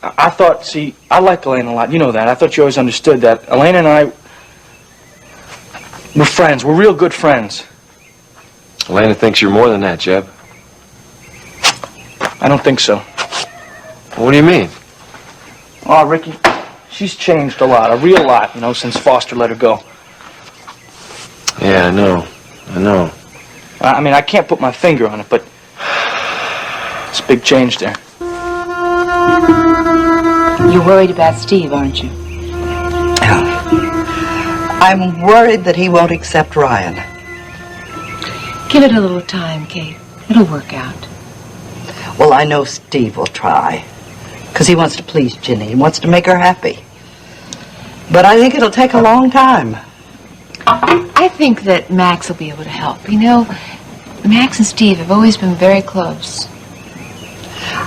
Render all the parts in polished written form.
I thought, see, I like Elena a lot. You know that. I thought you always understood that. Elena and I, we're friends. We're real good friends. Elena thinks you're more than that, Jeb. I don't think so. What do you mean? Oh, Ricky, she's changed a lot, a real lot, you know, since Foster let her go. Yeah, I know. I mean, I can't put my finger on it, but it's a big change there. You're worried about Steve, aren't you? I'm worried that he won't accept Ryan. Give it a little time, Kate. It'll work out. Well, I know Steve will try, because he wants to please Ginny. He wants to make her happy. But I think it'll take a long time. I think that Max will be able to help. You know, Max and Steve have always been very close.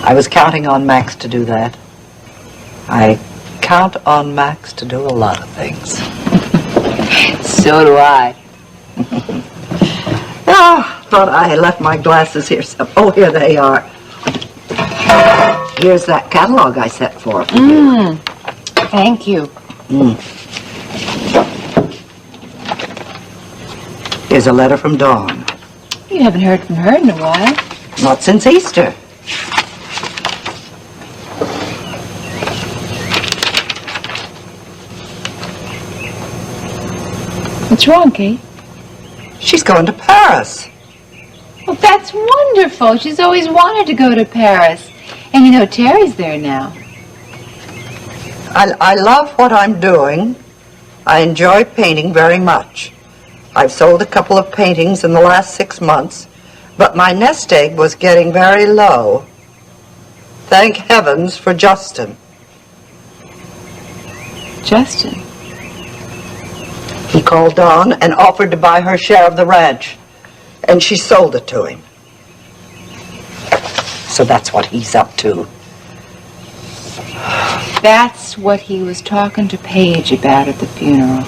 I was counting on Max to do that. I count on Max to do a lot of things. So do I. Oh, thought I had left my glasses here. Oh, here they are. Here's that catalog I set for him. Thank you. Here's a letter from Dawn. You haven't heard from her in a while. Not since Easter. What's wrong, Kate? She's going to Paris. Well, that's wonderful. She's always wanted to go to Paris. And you know, Terry's there now. I love what I'm doing. I enjoy painting very much. I've sold a couple of paintings in the last 6 months, but my nest egg was getting very low. Thank heavens for Justin. Justin? He called Dawn and offered to buy her share of the ranch, and she sold it to him. So that's what he's up to. That's what he was talking to Paige about at the funeral.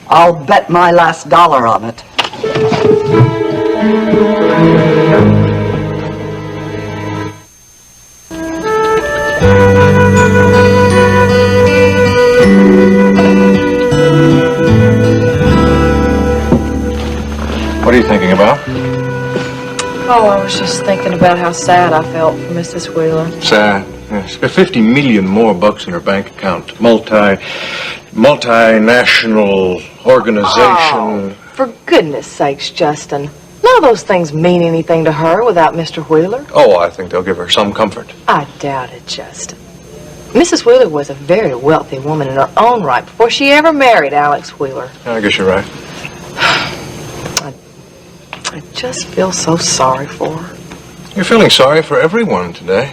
I'll bet my last dollar on it. What are you thinking about? Oh, I was just thinking about how sad I felt for Mrs. Wheeler. Sad. Yes. She's got 50 million more bucks in her bank account. Multinational organization. Oh, for goodness sakes, Justin. None of those things mean anything to her without Mr. Wheeler. Oh, I think they'll give her some comfort. I doubt it, Justin. Mrs. Wheeler was a very wealthy woman in her own right before she ever married Alex Wheeler. I guess you're right. I just feel so sorry for her. You're feeling sorry for everyone today.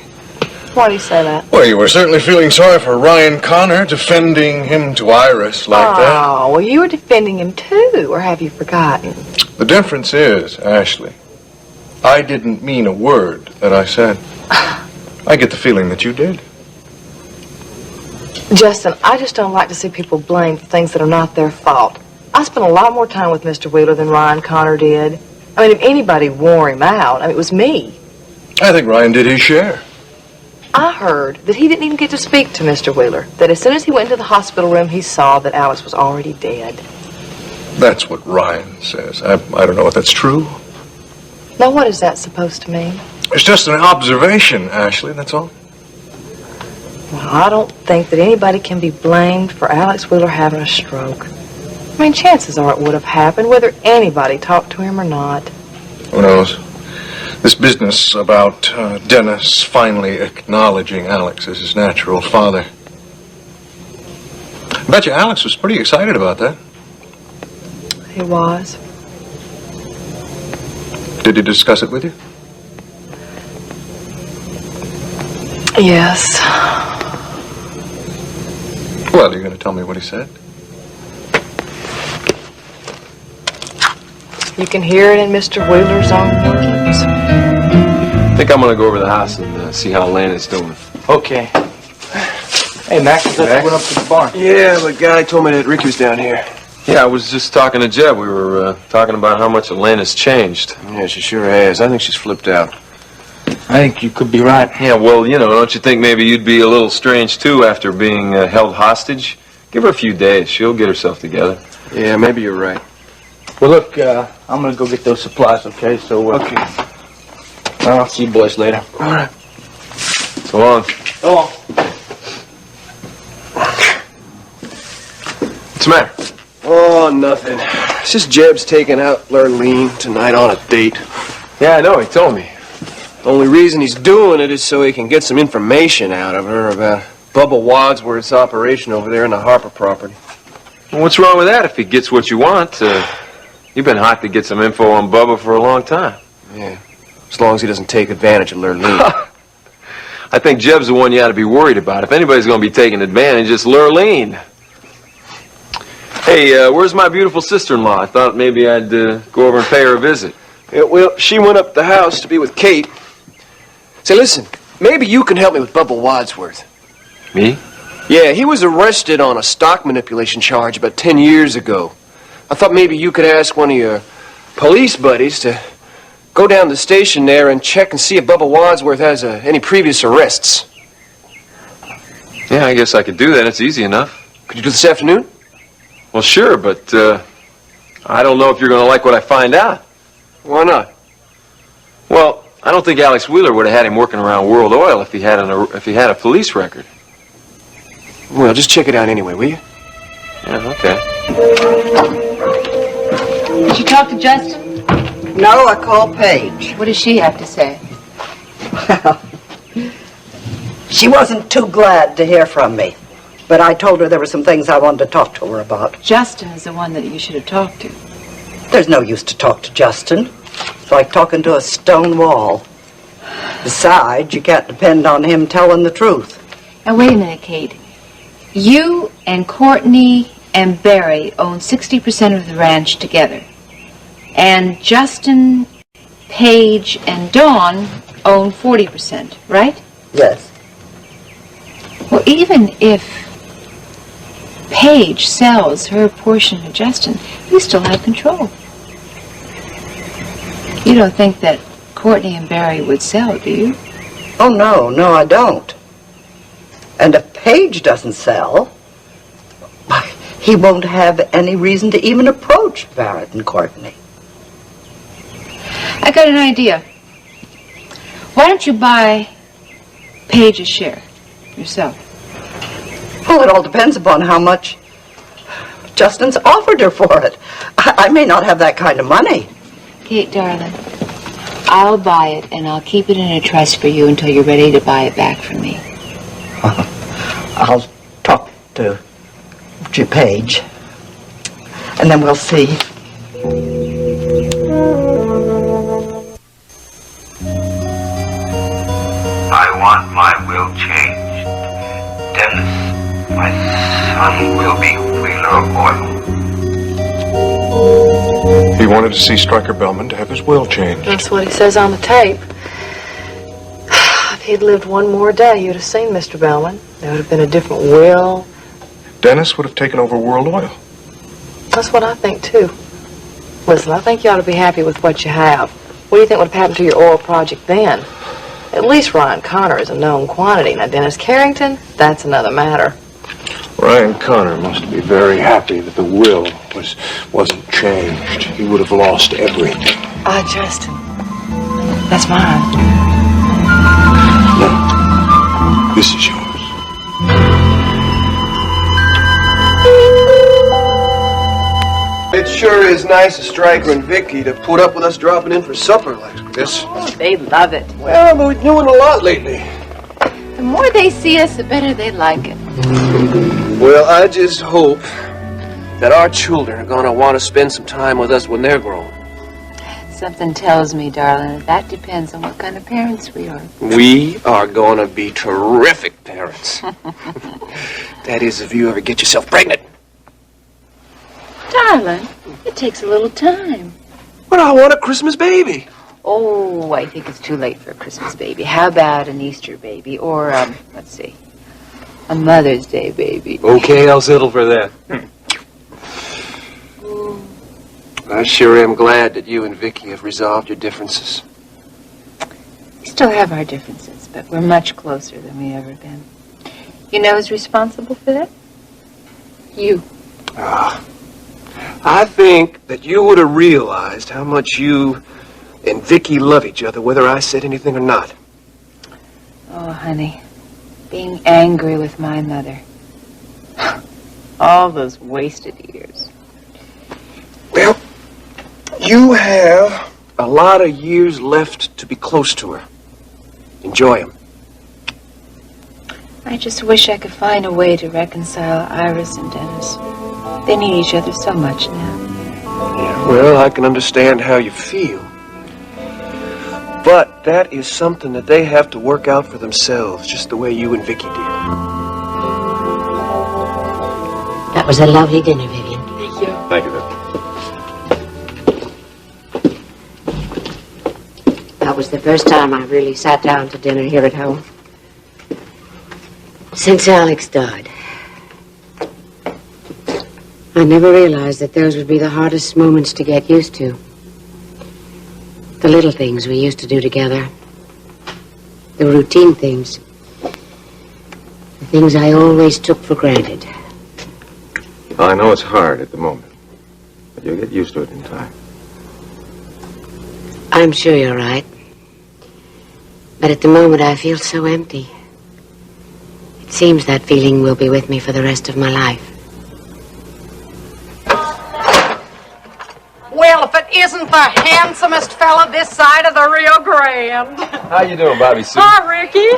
Why do you say that? Well, you were certainly feeling sorry for Ryan Connor, defending him to Iris like that. Oh, well, you were defending him too, or have you forgotten? The difference is, Ashley, I didn't mean a word that I said. I get the feeling that you did. Justin, I just don't like to see people blamed for things that are not their fault. I spent a lot more time with Mr. Wheeler than Ryan Connor did. I mean, if anybody wore him out, it was me. I think Ryan did his share. I heard that he didn't even get to speak to Mr. Wheeler, that as soon as he went into the hospital room, he saw that Alex was already dead. That's what Ryan says. I don't know if that's true. Now, what is that supposed to mean? It's just an observation, Ashley, that's all. Well, I don't think that anybody can be blamed for Alex Wheeler having a stroke. I mean, chances are it would have happened, whether anybody talked to him or not. Who knows? This business about Dennis finally acknowledging Alex as his natural father. I bet you Alex was pretty excited about that. He was. Did he discuss it with you? Yes. Well, are you going to tell me what he said? You can hear it in Mr. Wheeler's own workings. I think I'm going to go over to the house and see how Elena's doing. Okay. Hey, Max, I went up to the barn. Yeah, the guy told me that Ricky was down here. Yeah, I was just talking to Jeb. We were talking about how much Elena's changed. Yeah, she sure has. I think she's flipped out. I think you could be right. Yeah, well, you know, don't you think maybe you'd be a little strange, too, after being held hostage? Give her a few days. She'll get herself together. Yeah, maybe you're right. Well, look, I'm gonna go get those supplies, okay? So, Okay. I'll see you boys later. All right. So long. Oh. What's the matter? Oh, nothing. It's just Jeb's taking out Lurleen tonight on a date. Yeah, I know. He told me. The only reason he's doing it is so he can get some information out of her about Bubba Wadsworth's operation over there in the Harper property. Well, what's wrong with that if he gets what you want? You've been hot to get some info on Bubba for a long time. Yeah, as long as he doesn't take advantage of Lurleen. I think Jeb's the one you ought to be worried about. If anybody's going to be taking advantage, it's Lurleen. Hey, where's my beautiful sister-in-law? I thought maybe I'd go over and pay her a visit. Yeah, well, she went up the house to be with Kate. Say, listen, maybe you can help me with Bubba Wadsworth. Me? Yeah, he was arrested on a stock manipulation charge about 10 years ago. I thought maybe you could ask one of your police buddies to go down to the station there and check and see if Bubba Wadsworth has any previous arrests. Yeah, I guess I could do that. It's easy enough. Could you do this afternoon? Well, sure, but I don't know if you're going to like what I find out. Why not? Well, I don't think Alex Wheeler would have had him working around World Oil if he had a police record. Well, just check it out anyway, will you? Yeah, okay. Did you talk to Justin? No, I called Paige. What does she have to say? She wasn't too glad to hear from me, but I told her there were some things I wanted to talk to her about. Justin is the one that you should have talked to. There's no use to talk to Justin. It's like talking to a stone wall. Besides, you can't depend on him telling the truth. Now, wait a minute, Kate. You and Courtney and Barry own 60% of the ranch together. And Justin, Paige, and Dawn own 40%, right? Yes. Well, even if Paige sells her portion to Justin, you still have control. You don't think that Courtney and Barry would sell, do you? Oh, no, I don't. And if Paige doesn't sell, he won't have any reason to even approach Barrett and Courtney. I got an idea. Why don't you buy Paige's share yourself? Well, it all depends upon how much Justin's offered her for it. I may not have that kind of money. Kate, darling, I'll buy it and I'll keep it in a trust for you until you're ready to buy it back from me. I'll talk to Paige, and then we'll see. I want my will changed. Dennis, my son, will be Wheeler Oil. He wanted to see Stryker Bellman to have his will changed. That's what he says on the tape. If he'd lived one more day, you'd have seen Mr. Bellman. There would have been a different will. Dennis would have taken over World Oil. That's what I think, too. Listen, I think you ought to be happy with what you have. What do you think would have happened to your oil project then? At least Ryan Connor is a known quantity. Now, Dennis Carrington, that's another matter. Ryan Connor must be very happy that the will wasn't changed. He would have lost everything. Justin. That's mine. No, this is yours. It sure is nice of Stryker and Vicky to put up with us dropping in for supper like this. Oh, they love it. Well, we've been doing a lot lately. The more they see us, the better they like it. Well, I just hope that our children are going to want to spend some time with us when they're grown. Something tells me, darling, that depends on what kind of parents we are. We are going to be terrific parents. That is, if you ever get yourself pregnant. Darling, it takes a little time. But I want a Christmas baby. Oh, I think it's too late for a Christmas baby. How about an Easter baby? Or, let's see, a Mother's Day baby. Okay, I'll settle for that. I sure am glad that you and Vicky have resolved your differences. We still have our differences, but we're much closer than we ever been. You know who's responsible for that? You. I think that you would have realized how much you and Vicky love each other, whether I said anything or not. Oh, honey, being angry with my mother. All those wasted years. Well, you have a lot of years left to be close to her. Enjoy them. I just wish I could find a way to reconcile Iris and Dennis. They need each other so much now. Yeah, well, I can understand how you feel. But that is something that they have to work out for themselves, just the way you and Vicky did. That was a lovely dinner, Vivian. Thank you. Thank you, Viv. That was the first time I really sat down to dinner here at home. Since Alex died. I never realized that those would be the hardest moments to get used to. The little things we used to do together. The routine things. The things I always took for granted. I know it's hard at the moment, but you'll get used to it in time. I'm sure you're right. But at the moment I feel so empty. It seems that feeling will be with me for the rest of my life. Well, if it isn't the handsomest fella this side of the Rio Grande. How you doing, Bobby Sue? Hi, Ricky.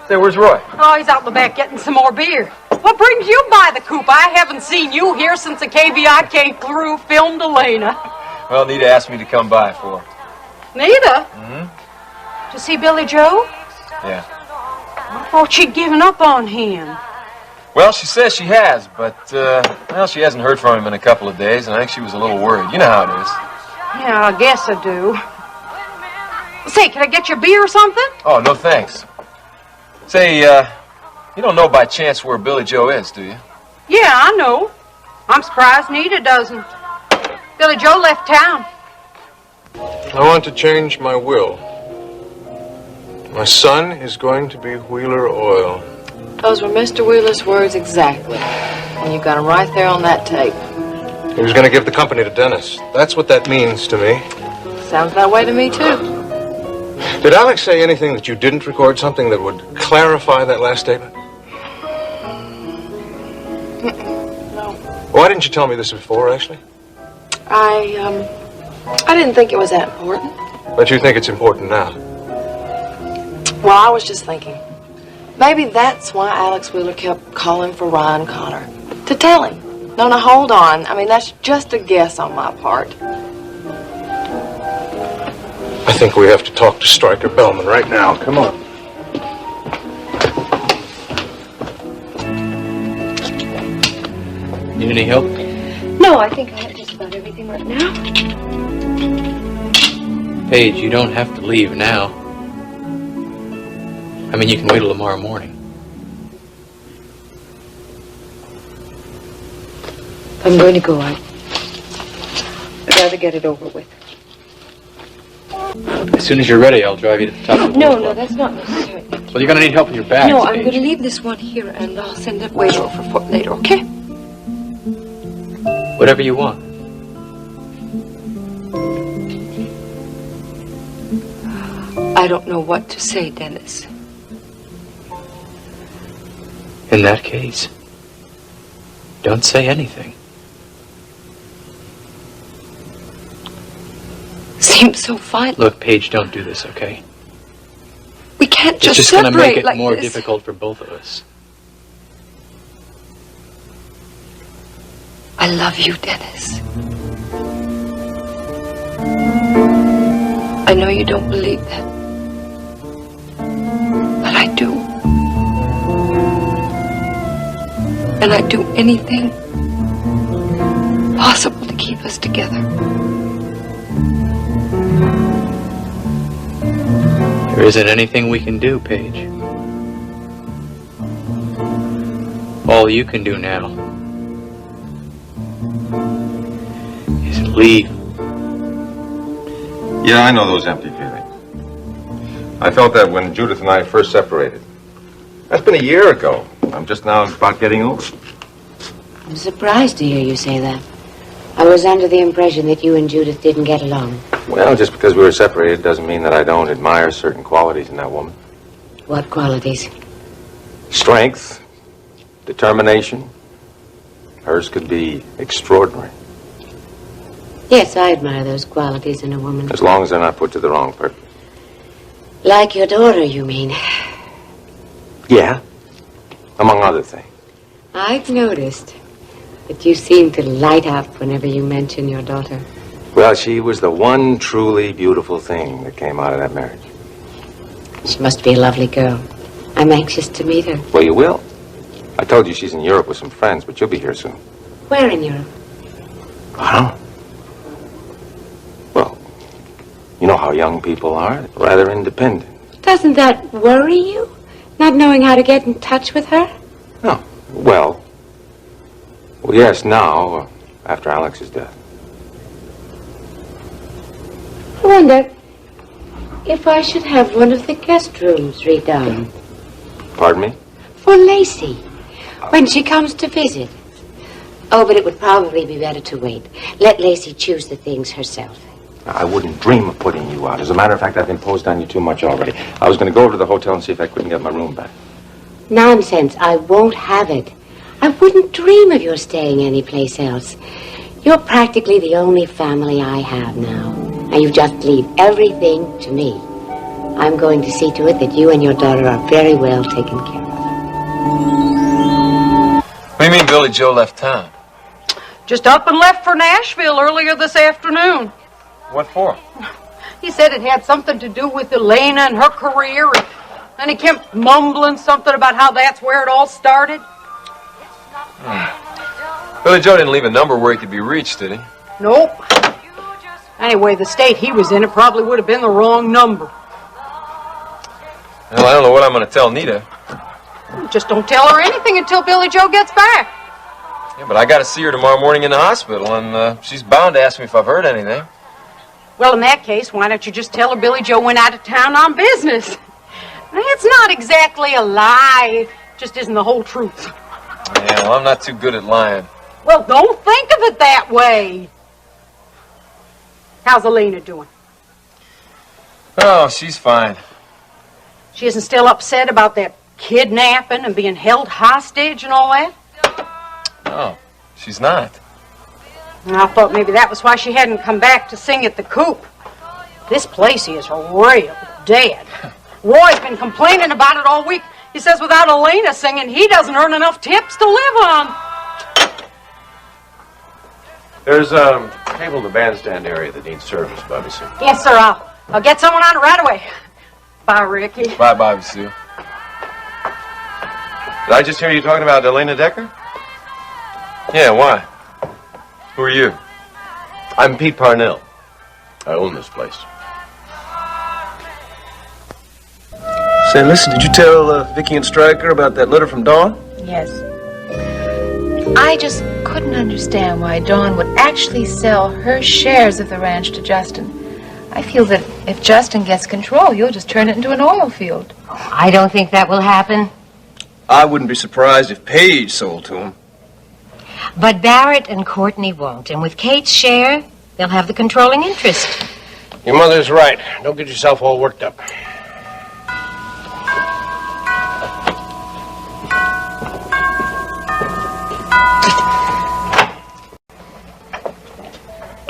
Say, where's Roy? Oh, he's out in the back getting some more beer. What brings you by the coop? I haven't seen you here since the KVIK crew filmed Elena. Well, Nita asked me to come by for her. Nita? Mm-hmm. To see Billy Joe? Yeah. I thought she'd given up on him. Well, she says she has, but, well, she hasn't heard from him in a couple of days, and I think she was a little worried. You know how it is. Yeah, I guess I do. Say, can I get you a beer or something? Oh, no thanks. Say, you don't know by chance where Billy Joe is, do you? Yeah, I know. I'm surprised Nita doesn't. Billy Joe left town. I want to change my will. My son is going to be Wheeler Oil. Those were Mr. Wheeler's words exactly. And you got them right there on that tape. He was going to give the company to Dennis. That's what that means to me. Sounds that way to me, too. Did Alex say anything that you didn't record, something that would clarify that last statement? No. Why didn't you tell me this before, Ashley? I didn't think it was that important. But you think it's important now. Well, I was just thinking. Maybe that's why Alex Wheeler kept calling for Ryan Connor. To tell him. No, hold on. I mean, that's just a guess on my part. I think we have to talk to Stryker Bellman right now. Come on. Need any help? No, I think I have just about everything right now. Paige, you don't have to leave now. I mean, you can wait till tomorrow morning. I'm going to go out. I'd rather get it over with. As soon as you're ready, I'll drive you to the top of the No, wall. no, that's not necessary. Well, you're gonna need help with your bags, No, I'm Paige. going to leave this one here, and I'll send that waiter over for later, okay? Whatever you want. I don't know what to say, Dennis. In that case, don't say anything. Seems so fine. Look, Paige, don't do this, okay? We can't It's just just gonna separate make it like more this. difficult for both of us. I love you, Dennis. I know you don't believe that. But I do. And I'd do anything possible to keep us together. There isn't anything we can do, Paige. All you can do now is leave. Yeah, I know those empty feelings. I felt that when Judith and I first separated. That's been a year ago. I'm just now about getting over it. I'm surprised to hear you say that. I was under the impression that you and Judith didn't get along. Well, just because we were separated doesn't mean that I don't admire certain qualities in that woman. What qualities? Strength, determination. Hers could be extraordinary, Yes, I admire those qualities in a woman. as long as they're not put to the wrong purpose. Like your daughter, you mean? Yeah, among other things. I've noticed that you seem to light up whenever you mention your daughter. Well, she was the one truly beautiful thing that came out of that marriage. She must be a lovely girl. I'm anxious to meet her. Well, you will. I told you she's in Europe with some friends, but you'll be here soon. Where in Europe? Huh? Well, you know how young people are. Rather independent. Doesn't that worry you? Not knowing how to get in touch with her? No. Well, yes, now, after Alex's death. I wonder if I should have one of the guest rooms redone. Pardon me? For Lacey, when she comes to visit. Oh, but it would probably be better to wait. Let Lacey choose the things herself. I wouldn't dream of putting you out. As a matter of fact, I've imposed on you too much already. I was going to go over to the hotel and see if I couldn't get my room back. Nonsense. I won't have it. I wouldn't dream of your staying anyplace else. You're practically the only family I have now. And you just leave everything to me. I'm going to see to it that you and your daughter are very well taken care of. What do you mean Billy Joe left town? Just up and left for Nashville earlier this afternoon. What for? He said it had something to do with Elena and her career, and he kept mumbling something about how that's where it all started. Billy Joe didn't leave a number where he could be reached, did he? Nope. Anyway, the state he was in, it probably would have been the wrong number. Well, I don't know what I'm going to tell Nita. Just don't tell her anything until Billy Joe gets back. Yeah, but I got to see her tomorrow morning in the hospital, and she's bound to ask me if I've heard anything. Well, in that case, why don't you just tell her Billy Joe went out of town on business? It's not exactly a lie. It just isn't the whole truth. Yeah, well, I'm not too good at lying. Well, don't think of it that way. How's Elena doing? Oh, she's fine. She isn't still upset about that kidnapping and being held hostage and all that? No, she's not. And I thought maybe that was why she hadn't come back to sing at the Coop. This place is real dead. Roy's been complaining about it all week. He says without Elena singing, he doesn't earn enough tips to live on. There's a table in the bandstand area that needs service, Bobby Sue. Yes, sir, I'll get someone on it right away. Bye, Ricky. Bye, Bobby Sue. Did I just hear you talking about Elena Decker? Yeah, why? Who are you? I'm Pete Parnell. I own this place. Say, listen, did you tell Vicky and Stryker about that letter from Dawn? Yes. I just couldn't understand why Dawn would actually sell her shares of the ranch to Justin. I feel that if Justin gets control, he'll just turn it into an oil field. I don't think that will happen. I wouldn't be surprised if Paige sold to him. But Barrett and Courtney won't. And with Kate's share, they'll have the controlling interest. Your mother's right. Don't get yourself all worked up.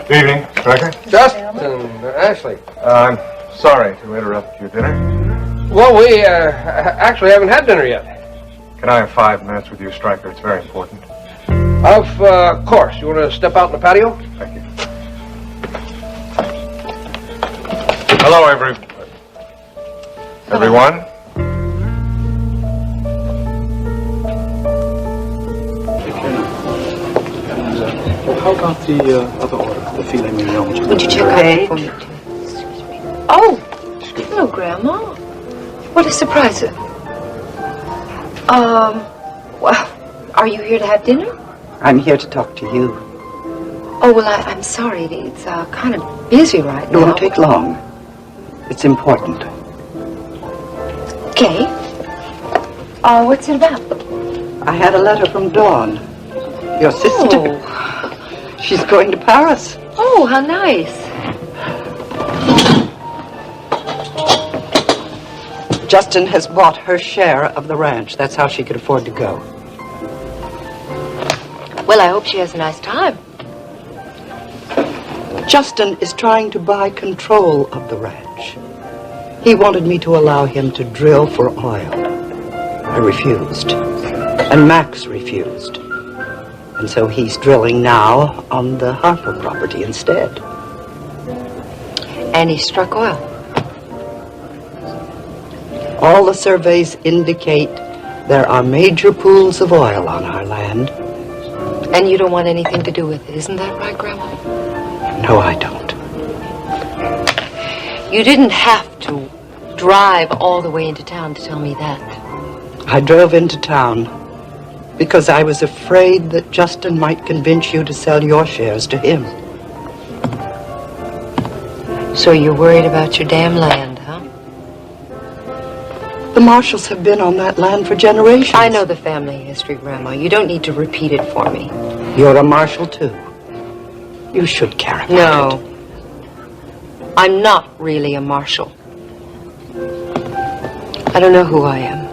Good evening, Stryker. Justin, Ashley. I'm sorry to interrupt your dinner. Well, we actually haven't had dinner yet. Can I have 5 minutes with you, Stryker? It's very important. Of course. You want to step out in the patio? Thank you. Hello, everyone. How about the other order, the filet mignon? Would you check out for me? Oh, hello, Grandma. What a surprise. Well, are you here to have dinner? I'm here to talk to you. Oh, well, I'm sorry. It's kind of busy right It now. won't take long. It's important. Kay? What's it about? I had a letter from Dawn, your sister. She's going to Paris. Oh, how nice. Justin has bought her share of the ranch. That's how she could afford to go. Well, I hope she has a nice time. Justin is trying to buy control of the ranch. He wanted me to allow him to drill for oil. I refused. And Max refused. And so he's drilling now on the Harper property instead. And he struck oil. All the surveys indicate there are major pools of oil on our land. And you don't want anything to do with it, isn't that right, Grandma? No, I don't. You didn't have to drive all the way into town to tell me that. I drove into town because I was afraid that Justin might convince you to sell your shares to him. So you're worried about your damn land, huh? The Marshalls have been on that land for generations. I know the family history, Grandma. You don't need to repeat it for me. You're a Marshall, too. You should care about it. No. I'm not really a Marshall. I don't know who I am.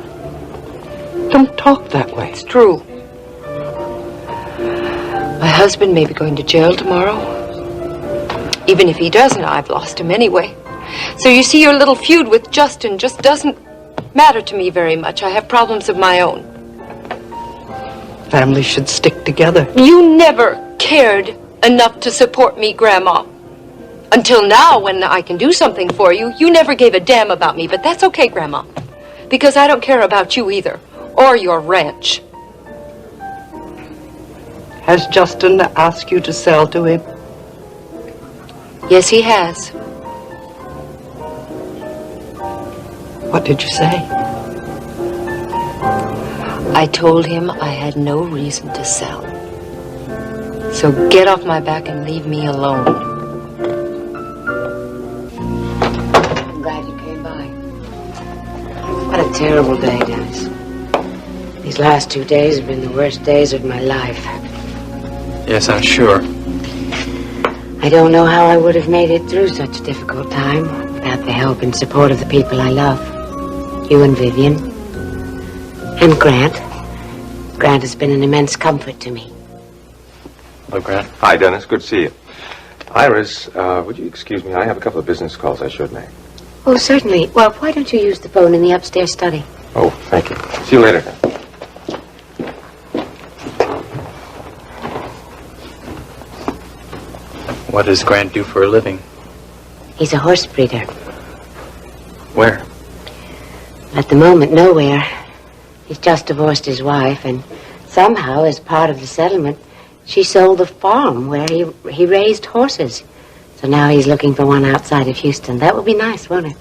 Don't talk that way. It's true. My husband may be going to jail tomorrow. Even if he doesn't, I've lost him anyway. So you see, your little feud with Justin just doesn't matter to me very much. I have problems of my own. Families should stick together. You never cared enough to support me, Grandma. Until now, when I can do something for you, you never gave a damn about me. But that's okay, Grandma. Because I don't care about you either. Or your ranch. Has Justin asked you to sell to him? Yes, he has. What did you say? I told him I had no reason to sell. So get off my back and leave me alone. I'm glad you came by. What a terrible day, Dennis. These last 2 days have been the worst days of my life. Yes, I'm sure. I don't know how I would have made it through such a difficult time without the help and support of the people I love. You and Vivian. And Grant. Grant has been an immense comfort to me. Hello, Grant. Hi, Dennis. Good to see you. Iris, would you excuse me? I have a couple of business calls I should make. Oh, certainly. Well, why don't you use the phone in the upstairs study? Oh, thank you. See you later, then. What does Grant do for a living? He's a horse breeder. Where? At the moment, nowhere. He's just divorced his wife, and somehow, as part of the settlement, she sold the farm where he raised horses. So now he's looking for one outside of Houston. That would be nice, won't it?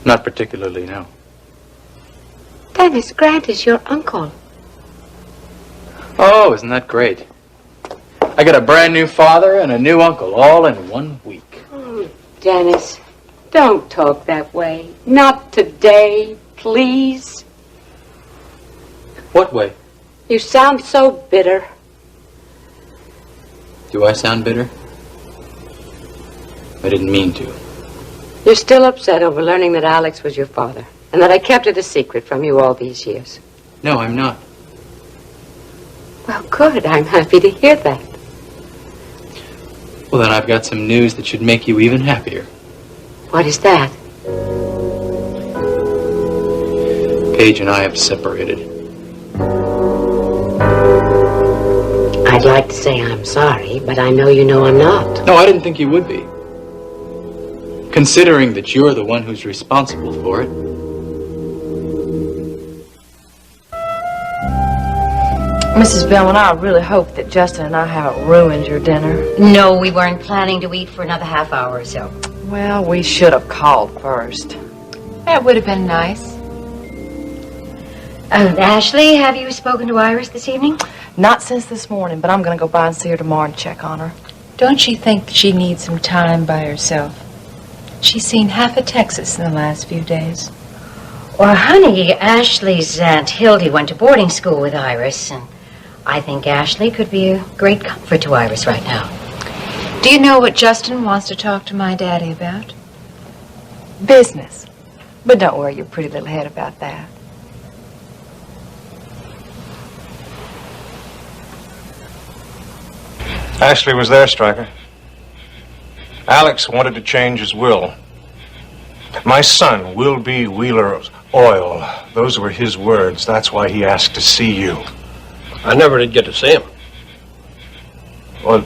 Not particularly, no. Dennis, Grant is your uncle. Oh, isn't that great? I got a brand new father and a new uncle all in 1 week. Oh, Dennis, don't talk that way. Not today, please. What way? You sound so bitter. Do I sound bitter? I didn't mean to. You're still upset over learning that Alex was your father, and that I kept it a secret from you all these years. No, I'm not. Well, good. I'm happy to hear that. Well, then I've got some news that should make you even happier. What is that? Paige and I have separated. I'd like to say I'm sorry, but I know you know I'm not. No, I didn't think you would be. Considering that you're the one who's responsible for it. Mrs. Bellman, I really hope that Justin and I haven't ruined your dinner. No, we weren't planning to eat for another half hour or so. Well, we should have called first. That would have been nice. Ashley, have you spoken to Iris this evening? Not since this morning, but I'm going to go by and see her tomorrow and check on her. Don't you think she needs some time by herself? She's seen half of Texas in the last few days. Well, honey, Ashley's Aunt Hildy went to boarding school with Iris, and I think Ashley could be a great comfort to Iris right now. Do you know what Justin wants to talk to my daddy about? Business. But don't worry your pretty little head about that. Ashley was there, Stryker. Alex wanted to change his will. My son will be Wheeler Oil. Those were his words. That's why he asked to see you. I never did get to see him. Well,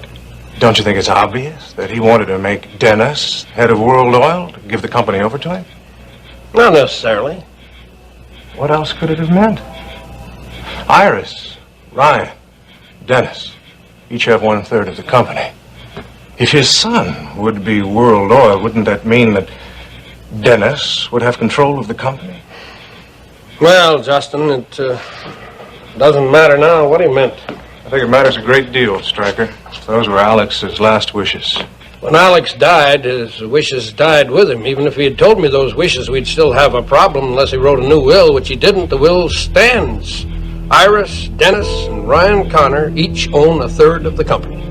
don't you think it's obvious that he wanted to make Dennis head of World Oil to give the company over to him? Not necessarily. What else could it have meant? Iris, Ryan, Dennis, each have 1/3 of the company. If his son would be World Oil, wouldn't that mean that Dennis would have control of the company? Well, Justin, it doesn't matter now what he meant. I think it matters a great deal, Stryker. Those were Alex's last wishes. When Alex died, his wishes died with him. Even if he had told me those wishes, we'd still have a problem unless he wrote a new will, which he didn't. The will stands. Iris, Dennis, and Ryan Connor each own 1/3 of the company.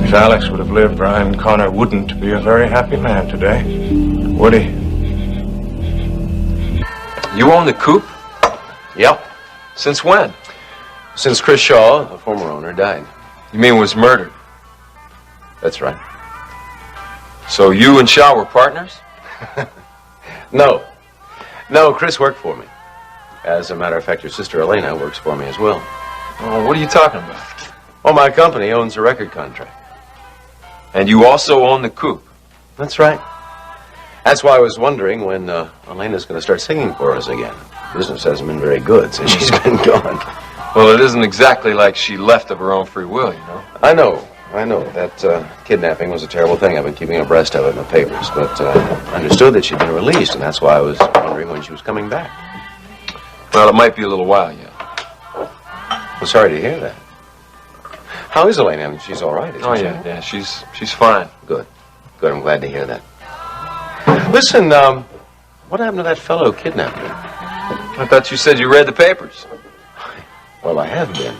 If Alex would have lived, Ryan Connor wouldn't be a very happy man today, would he? You own the coop? Yep. Since when? Since Chris Shaw, the former owner, died. You mean was murdered? That's right. So you and Shaw were partners? No. No, Chris worked for me. As a matter of fact, your sister Elena works for me as well. Oh, what are you talking about? Well, my company owns a record contract. And you also own the coop? That's right. That's why I was wondering when Elena's going to start singing for us again. Business hasn't been very good since she's been gone. Well, it isn't exactly like she left of her own free will, you know. I know. That kidnapping was a terrible thing. I've been keeping abreast of it in the papers. But I understood that she'd been released, and that's why I was wondering when she was coming back. Well, it might be a little while yet. I'm sorry to hear that. How is Elena? I mean, she's all right, isn't she? Yeah, she's fine. Good. Good, I'm glad to hear that. Listen, what happened to that fellow who kidnapped her? I thought you said you read the papers. Well, I have been.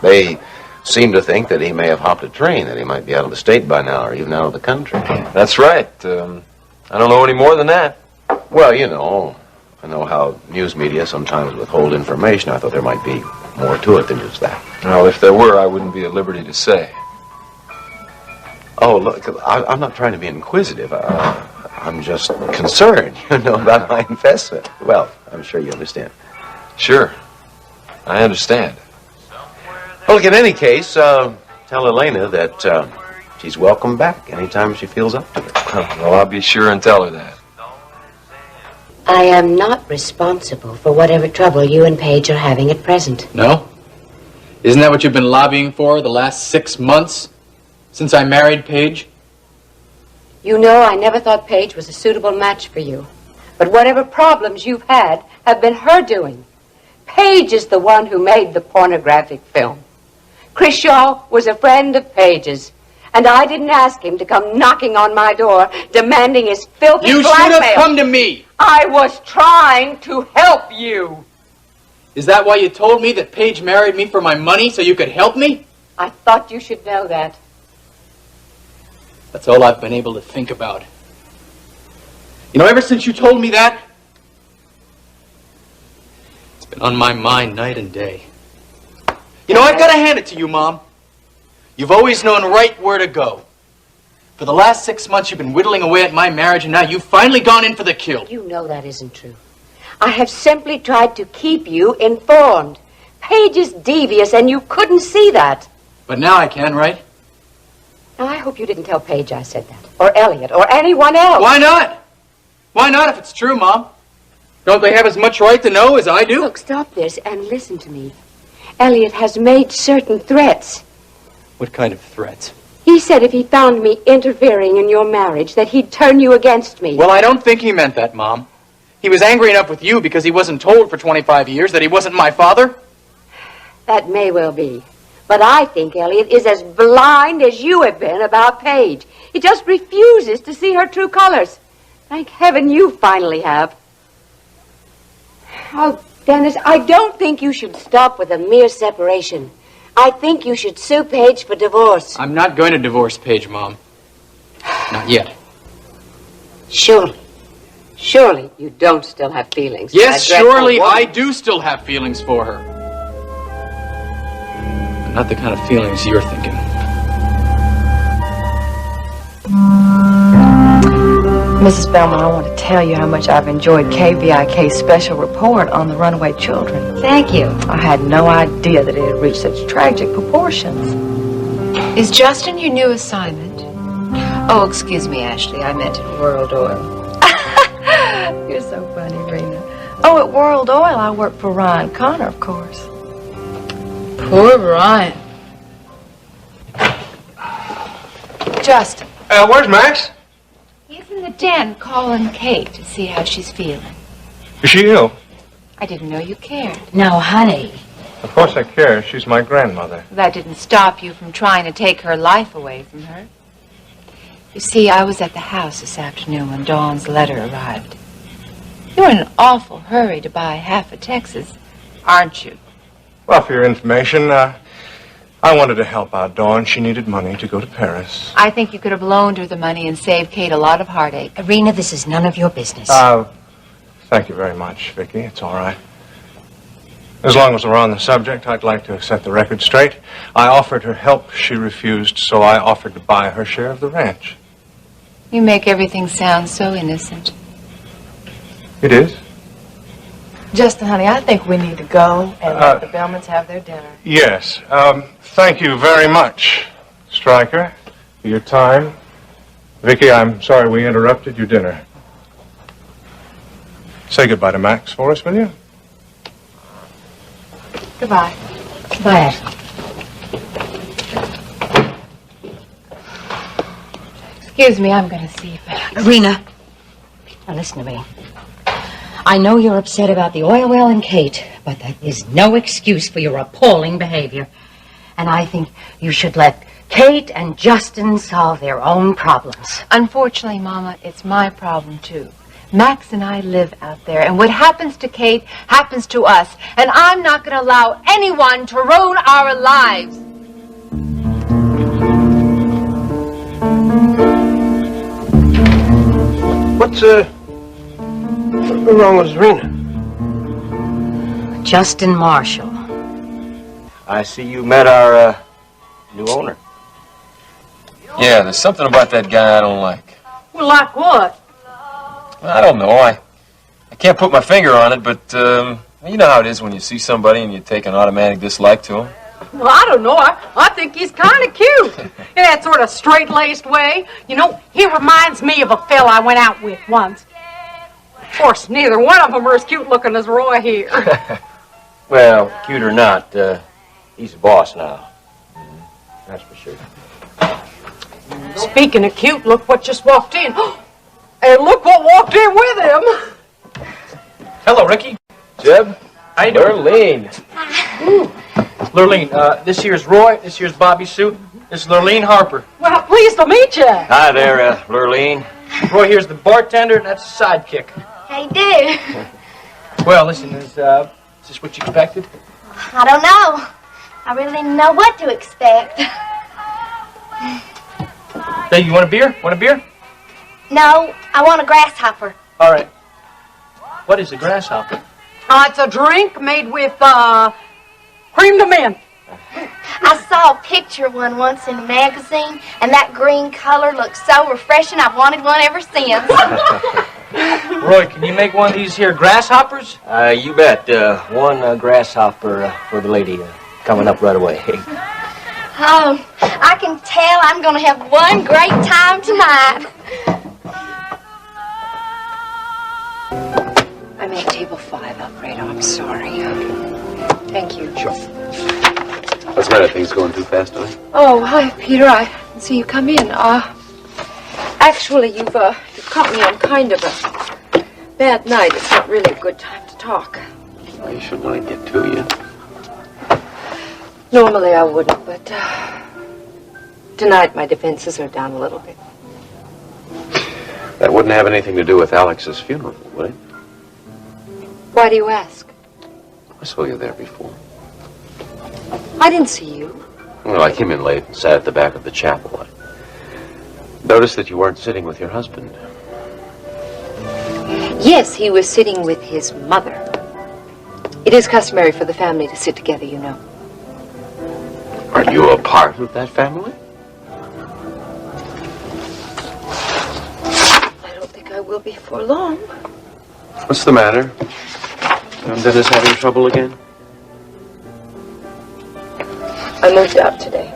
They seem to think that he may have hopped a train, that he might be out of the state by now, or even out of the country. That's right. I don't know any more than that. Well, you know, I know how news media sometimes withhold information. I thought there might be more to it than just that. Well, if there were, I wouldn't be at liberty to say. Oh, look, I'm not trying to be inquisitive. I'm just concerned, about my investment. Well, I'm sure you understand. Sure. I understand. Well, look, in any case, tell Elena that she's welcome back anytime she feels up to it. Well, I'll be sure and tell her that. I am not responsible for whatever trouble you and Paige are having at present. No? Isn't that what you've been lobbying for the last 6 months? Since I married Paige? You know I never thought Paige was a suitable match for you. But whatever problems you've had have been her doing. Paige is the one who made the pornographic film. Chris Shaw was a friend of Paige's. And I didn't ask him to come knocking on my door, demanding his filthy You blackmail. should have come to me! I was trying to help you. Is that why you told me that Paige married me for my money so you could help me? I thought you should know that. That's all I've been able to think about. You know, ever since you told me that, it's been on my mind night and day. You know, I've got to hand it to you, Mom. You've always known right where to go. For the last 6 months, you've been whittling away at my marriage, and now you've finally gone in for the kill. You know that isn't true. I have simply tried to keep you informed. Paige is devious, and you couldn't see that. But now I can, right? Now, I hope you didn't tell Paige I said that, or Elliot, or anyone else. Why not? Why not if it's true, Mom? Don't they have as much right to know as I do? Look, stop this and listen to me. Elliot has made certain threats. What kind of threats? He said if he found me interfering in your marriage, that he'd turn you against me. Well, I don't think he meant that, Mom. He was angry enough with you because he wasn't told for 25 years that he wasn't my father. That may well be. But I think Elliot is as blind as you have been about Paige. He just refuses to see her true colors. Thank heaven you finally have. Oh, Dennis, I don't think you should stop with a mere separation. I think you should sue Paige for divorce. I'm not going to divorce Paige, Mom. Not yet. Surely you don't still have feelings. for Yes, that dreadful surely woman. I do still have feelings for her. But not the kind of feelings you're thinking. Mrs. Bellman, I want to tell you how much I've enjoyed KVIK's special report on the runaway children. Thank you. I had no idea that it had reached such tragic proportions. Is Justin your new assignment? Oh, excuse me, Ashley. I meant at World Oil. You're so funny, Rena. Oh, at World Oil, I work for Ryan Connor, of course. Poor Ryan. Justin. Where's Max? He's in the den calling Kate to see how she's feeling. Is she ill? I didn't know you cared. No, honey. Of course I care. She's my grandmother. That didn't stop you from trying to take her life away from her. You see, I was at the house this afternoon when Dawn's letter arrived. You're in an awful hurry to buy half of Texas, aren't you? Well, for your information, I wanted to help out Dawn. She needed money to go to Paris. I think you could have loaned her the money and saved Kate a lot of heartache. Irina, this is none of your business. Thank you very much, Vicky. It's all right. As long as we're on the subject, I'd like to set the record straight. I offered her help. She refused, so I offered to buy her share of the ranch. You make everything sound so innocent. It is? Justin, honey, I think we need to go and let the Bellmans have their dinner. Yes. Thank you very much, Stryker, for your time. Vicky, I'm sorry we interrupted your dinner. Say goodbye to Max for us, will you? Goodbye. Goodbye, Ashley. Excuse me, I'm going to see if I... Irina, now listen to me. I know you're upset about the oil well and Kate, but that is no excuse for your appalling behavior. And I think you should let Kate and Justin solve their own problems. Unfortunately, Mama, it's my problem, too. Max and I live out there, and what happens to Kate happens to us, and I'm not going to allow anyone to ruin our lives. What's wrong with Irina? Justin Marshall. I see you met our new owner. Yeah, there's something about that guy I don't like. Well, like what? I don't know. I can't put my finger on it, but you know how it is when you see somebody and you take an automatic dislike to him. Well, I don't know. I think he's kind of cute. In that sort of straight-laced way. You know, he reminds me of a fella I went out with once. Of course, neither one of them are as cute-looking as Roy here. Well, cute or not, he's the boss now. That's for sure. Speaking of cute, look what just walked in. And look what walked in with him. Hello, Ricky. Jeb? How you doing? Lurleen. Lurleen, this here's Roy, this here's Bobby Sue, this is Lurleen Harper. Well, pleased to meet you. Hi there, Lurleen. Roy here's the bartender, and that's the sidekick. How you do? Well, listen, is this what you expected? I don't know. I really didn't know what to expect. Hey, you want a beer? Want a beer? No, I want a grasshopper. All right. What is a grasshopper? It's a drink made with cream de mint. I saw a picture of one once in a magazine, and that green color looked so refreshing, I've wanted one ever since. Roy, can you make one of these here grasshoppers? You bet. One grasshopper for the lady coming up right away. Oh, I can tell I'm going to have one great time tonight. I'm at table 5, operator. I'm sorry. Thank you. Sure. What's the matter? Things going too fast, huh? Oh, hi, Peter. I didn't see you come in. Actually, you've caught me on kind of a bad night. It's not really a good time to talk. Well, you shouldn't let it get to you. Normally I wouldn't, but tonight my defenses are down a little bit. That wouldn't have anything to do with Alex's funeral, would it? Why do you ask? I saw you there before. I didn't see you. Well, I came in late and sat at the back of the chapel. I noticed that you weren't sitting with your husband. Yes, he was sitting with his mother. It is customary for the family to sit together, you know. Are you a part of that family? I don't think I will be for long. What's the matter? Dennis having trouble again? I moved out today.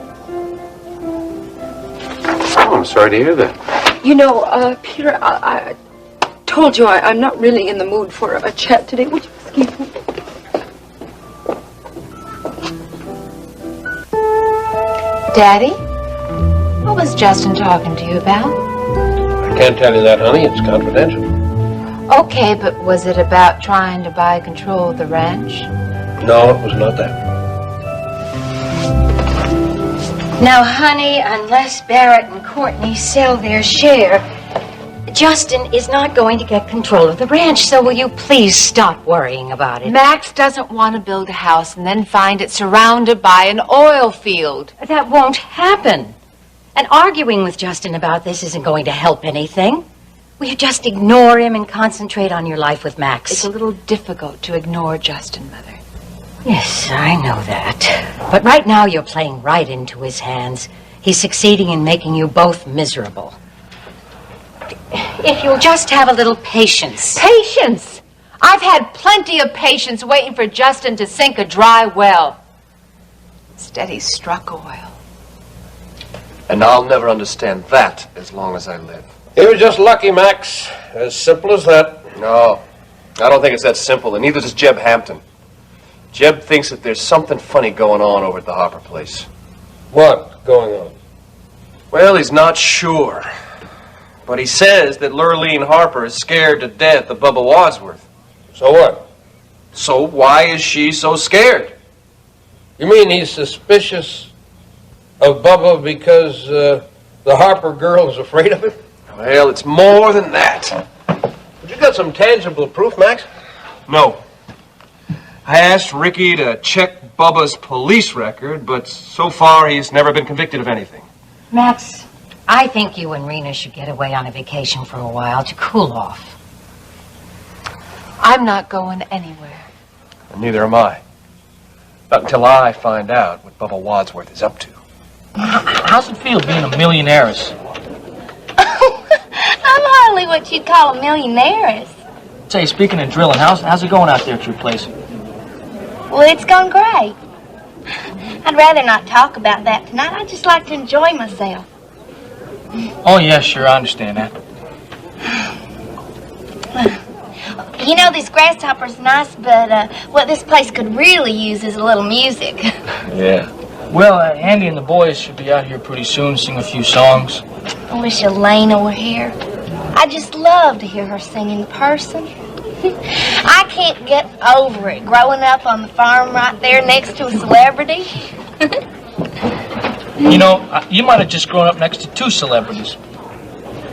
Oh, I'm sorry to hear that. You know, Peter, I told you I'm not really in the mood for a chat today. Would you excuse me? Daddy? What was Justin talking to you about? I can't tell you that, honey. It's confidential. Okay, but was it about trying to buy control of the ranch? No, it was not that. Now, honey, unless Barrett and Courtney sell their share, Justin is not going to get control of the ranch, so will you please stop worrying about it? Max doesn't want to build a house and then find it surrounded by an oil field. That won't happen. And arguing with Justin about this isn't going to help anything. Will you just ignore him and concentrate on your life with Max? It's a little difficult to ignore Justin, Mother. Yes, I know that. But right now you're playing right into his hands. He's succeeding in making you both miserable. If you'll just have a little patience. Patience? I've had plenty of patience waiting for Justin to sink a dry well. Instead, he struck oil. And I'll never understand that as long as I live. He was just lucky, Max. As simple as that. No, I don't think it's that simple, and neither does Jeb Hampton. Jeb thinks that there's something funny going on over at the Harper place. What going on? Well, he's not sure. But he says that Lurleen Harper is scared to death of Bubba Wadsworth. So what? So why is she so scared? You mean he's suspicious of Bubba because the Harper girl is afraid of him? Well, it's more than that. But you got some tangible proof, Max? No. I asked Ricky to check Bubba's police record, but so far he's never been convicted of anything. Max, I think you and Rena should get away on a vacation for a while to cool off. I'm not going anywhere. And neither am I. Not until I find out what Bubba Wadsworth is up to. How's it feel being a millionaires? I'm hardly what you'd call a millionaire. Say, speaking of drilling, how's it going out there at your place? Well, it's gone great. I'd rather not talk about that tonight. I'd just like to enjoy myself. Oh, yeah, sure, I understand that. You know, this grasshopper's nice, but what this place could really use is a little music. Yeah. Well, Andy and the boys should be out here pretty soon, sing a few songs. I wish Elena were here. I just love to hear her sing in person. I can't get over it, growing up on the farm right there next to a celebrity. You know, you might have just grown up next to two celebrities.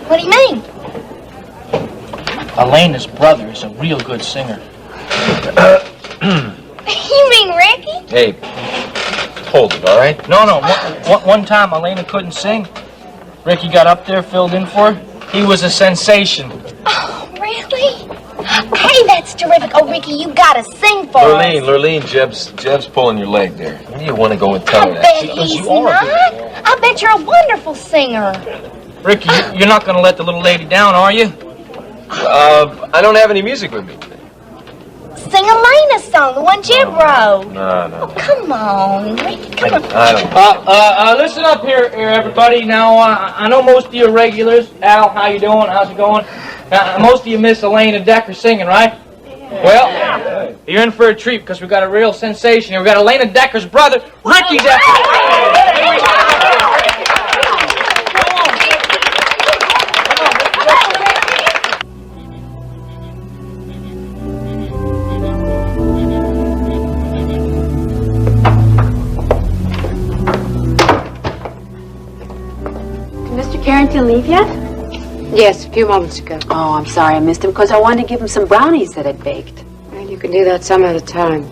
What do you mean? Elena's brother is a real good singer. You mean Ricky? Hey, hold it, all right? No. One time Elena couldn't sing. Ricky got up there, filled in for her. He was a sensation. Oh, really? Hey, that's terrific. Oh, Ricky, you gotta sing for us. Lurleen, Jeb's pulling your leg there. When do you want to go and tell her I that? bet he's not. I bet you're a wonderful singer. Ricky, you're not going to let the little lady down, are you? I don't have any music with me. Sing Elena's song, the one Jeb wrote. No. Oh, come on, Ricky, come on. I don't. Listen up here, everybody. Now, I know most of you are regulars. Al, how you doing? How's it going? Most of you miss Elena Decker singing, right? Well, you're in for a treat because we've got a real sensation here. We've got Elena Decker's brother, Ricky Decker. Mr. Carrington leave yet? Yes, a few moments ago. Oh, I'm sorry I missed him because I wanted to give him some brownies that I'd baked. Very You can do that some other time.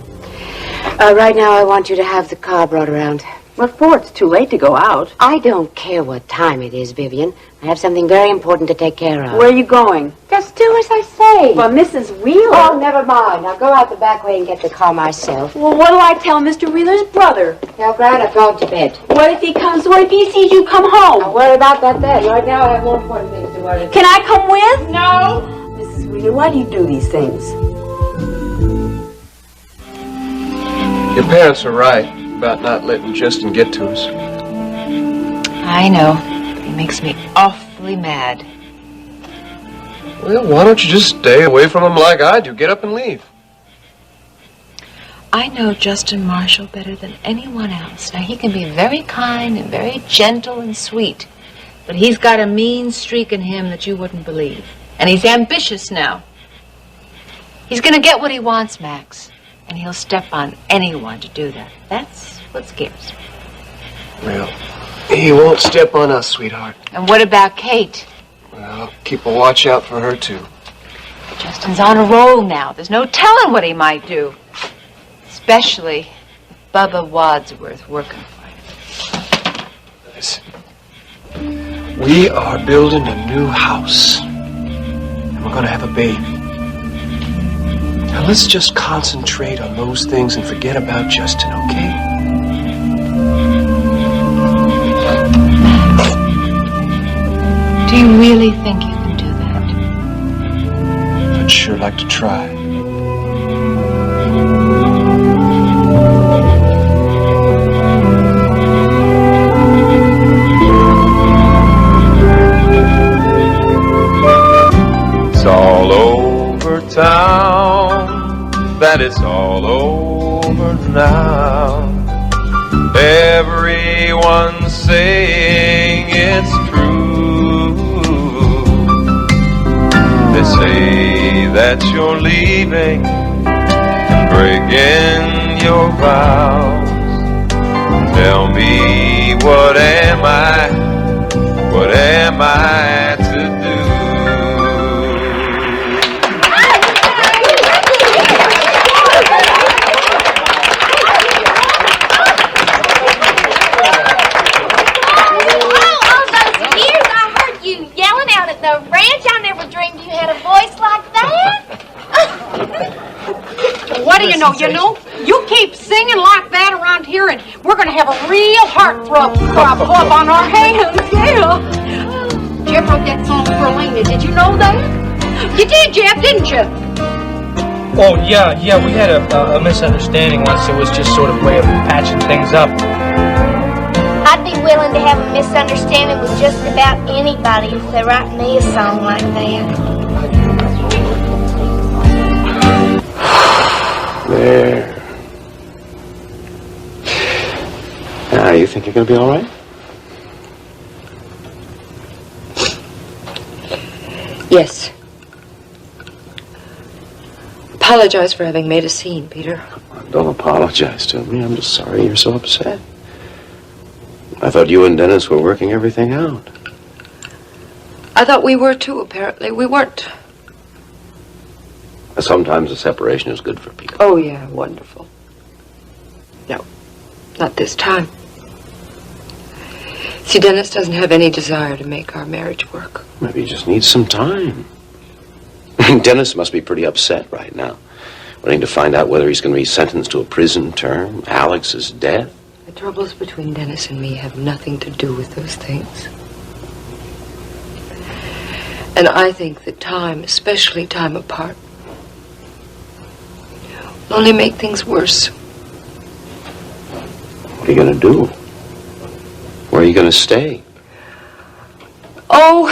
Right now, I want you to have the car brought around. What for? It's too late to go out. I don't care what time it is, Vivian. I have something very important to take care of. Where are you going? Just do as I say. Well, Mrs. Wheeler. Oh, never mind. I'll go out the back way and get the car myself. Well, what'll I tell Mr. Wheeler's brother? Tell Brad I've gone to bed. What if he comes? What if he sees you come home? I'll worry about that then. Right now, I have more important things to worry about. Can I come with? No. Mrs. Wheeler, why do you do these things? Your parents are right about not letting Justin get to us. I know. He makes me awfully mad. Well, why don't you just stay away from him like I do? Get up and leave. I know Justin Marshall better than anyone else. Now, he can be very kind and very gentle and sweet, but he's got a mean streak in him that you wouldn't believe. And he's ambitious now. He's going to get what he wants, Max, and he'll step on anyone to do that. That's what scares me. Well, he won't step on us, sweetheart. And what about Kate? Well, keep a watch out for her, too. Justin's on a roll now. There's no telling what he might do. Especially if Bubba Wadsworth working for him. Listen, we are building a new house. And we're going to have a baby. Now, let's just concentrate on those things and forget about Justin, okay? Do you really think you can do that? I'd sure like to try. It's all over town, that it's all over now. Everyone's saying it's true. They say that you're leaving and breaking your vows. Tell me, what am I to do? The ranch, I never dreamed you had a voice like that. What do you know? You keep singing like that around here, and we're going to have a real heartthrob club on our hands. Yeah. Jeff wrote that song for Elena. Did you know that? You did, Jeff, didn't you? Oh, yeah, we had a misunderstanding once. It was just sort of a way of patching things up. I'd be willing to have a misunderstanding with just about anybody if they write me a song like that. There. Now, you think you're going to be all right? Yes. Apologize for having made a scene, Peter. Don't apologize to me. I'm just sorry you're so upset. I thought you and Dennis were working everything out. I thought we were too, apparently. We weren't. Sometimes a separation is good for people. Oh, yeah, wonderful. No, not this time. See, Dennis doesn't have any desire to make our marriage work. Maybe he just needs some time. Dennis must be pretty upset right now, waiting to find out whether he's going to be sentenced to a prison term, Alex's death. The troubles between Dennis and me have nothing to do with those things. And I think that time, especially time apart, will only make things worse. What are you going to do? Where are you going to stay? Oh,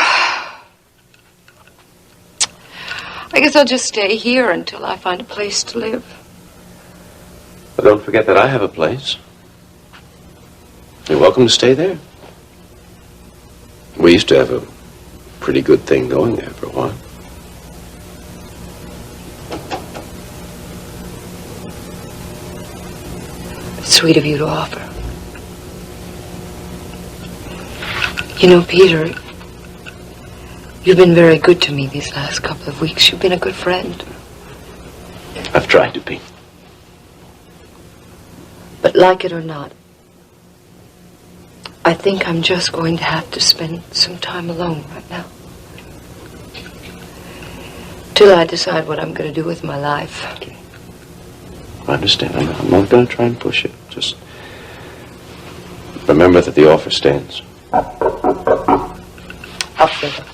I guess I'll just stay here until I find a place to live. But don't forget that I have a place. You're welcome to stay there. We used to have a pretty good thing going there for a while. It's sweet of you to offer. You know, Peter, you've been very good to me these last couple of weeks. You've been a good friend. I've tried to be. But like it or not, I think I'm just going to have to spend some time alone right now. Till I decide what I'm going to do with my life. I understand. I'm not going to try and push it. Just remember that the offer stands. Alfredo,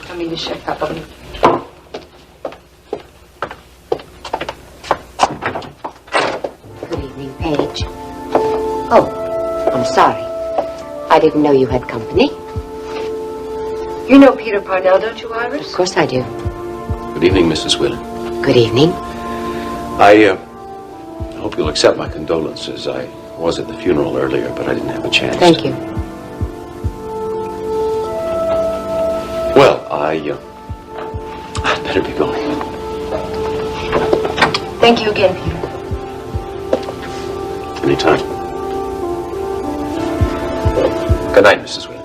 coming to check up on you. Good evening, Paige. Oh, I'm sorry. I didn't know you had company. You know Peter Parnell, don't you, Iris? Of course I do. Good evening, Mrs. Wheeler. Good evening. I hope you'll accept my condolences. I was at the funeral earlier, but I didn't have a chance. Thank you. Well, I'd better be going. Thank you again, Peter. Anytime. Good night, Mrs. Wheeler.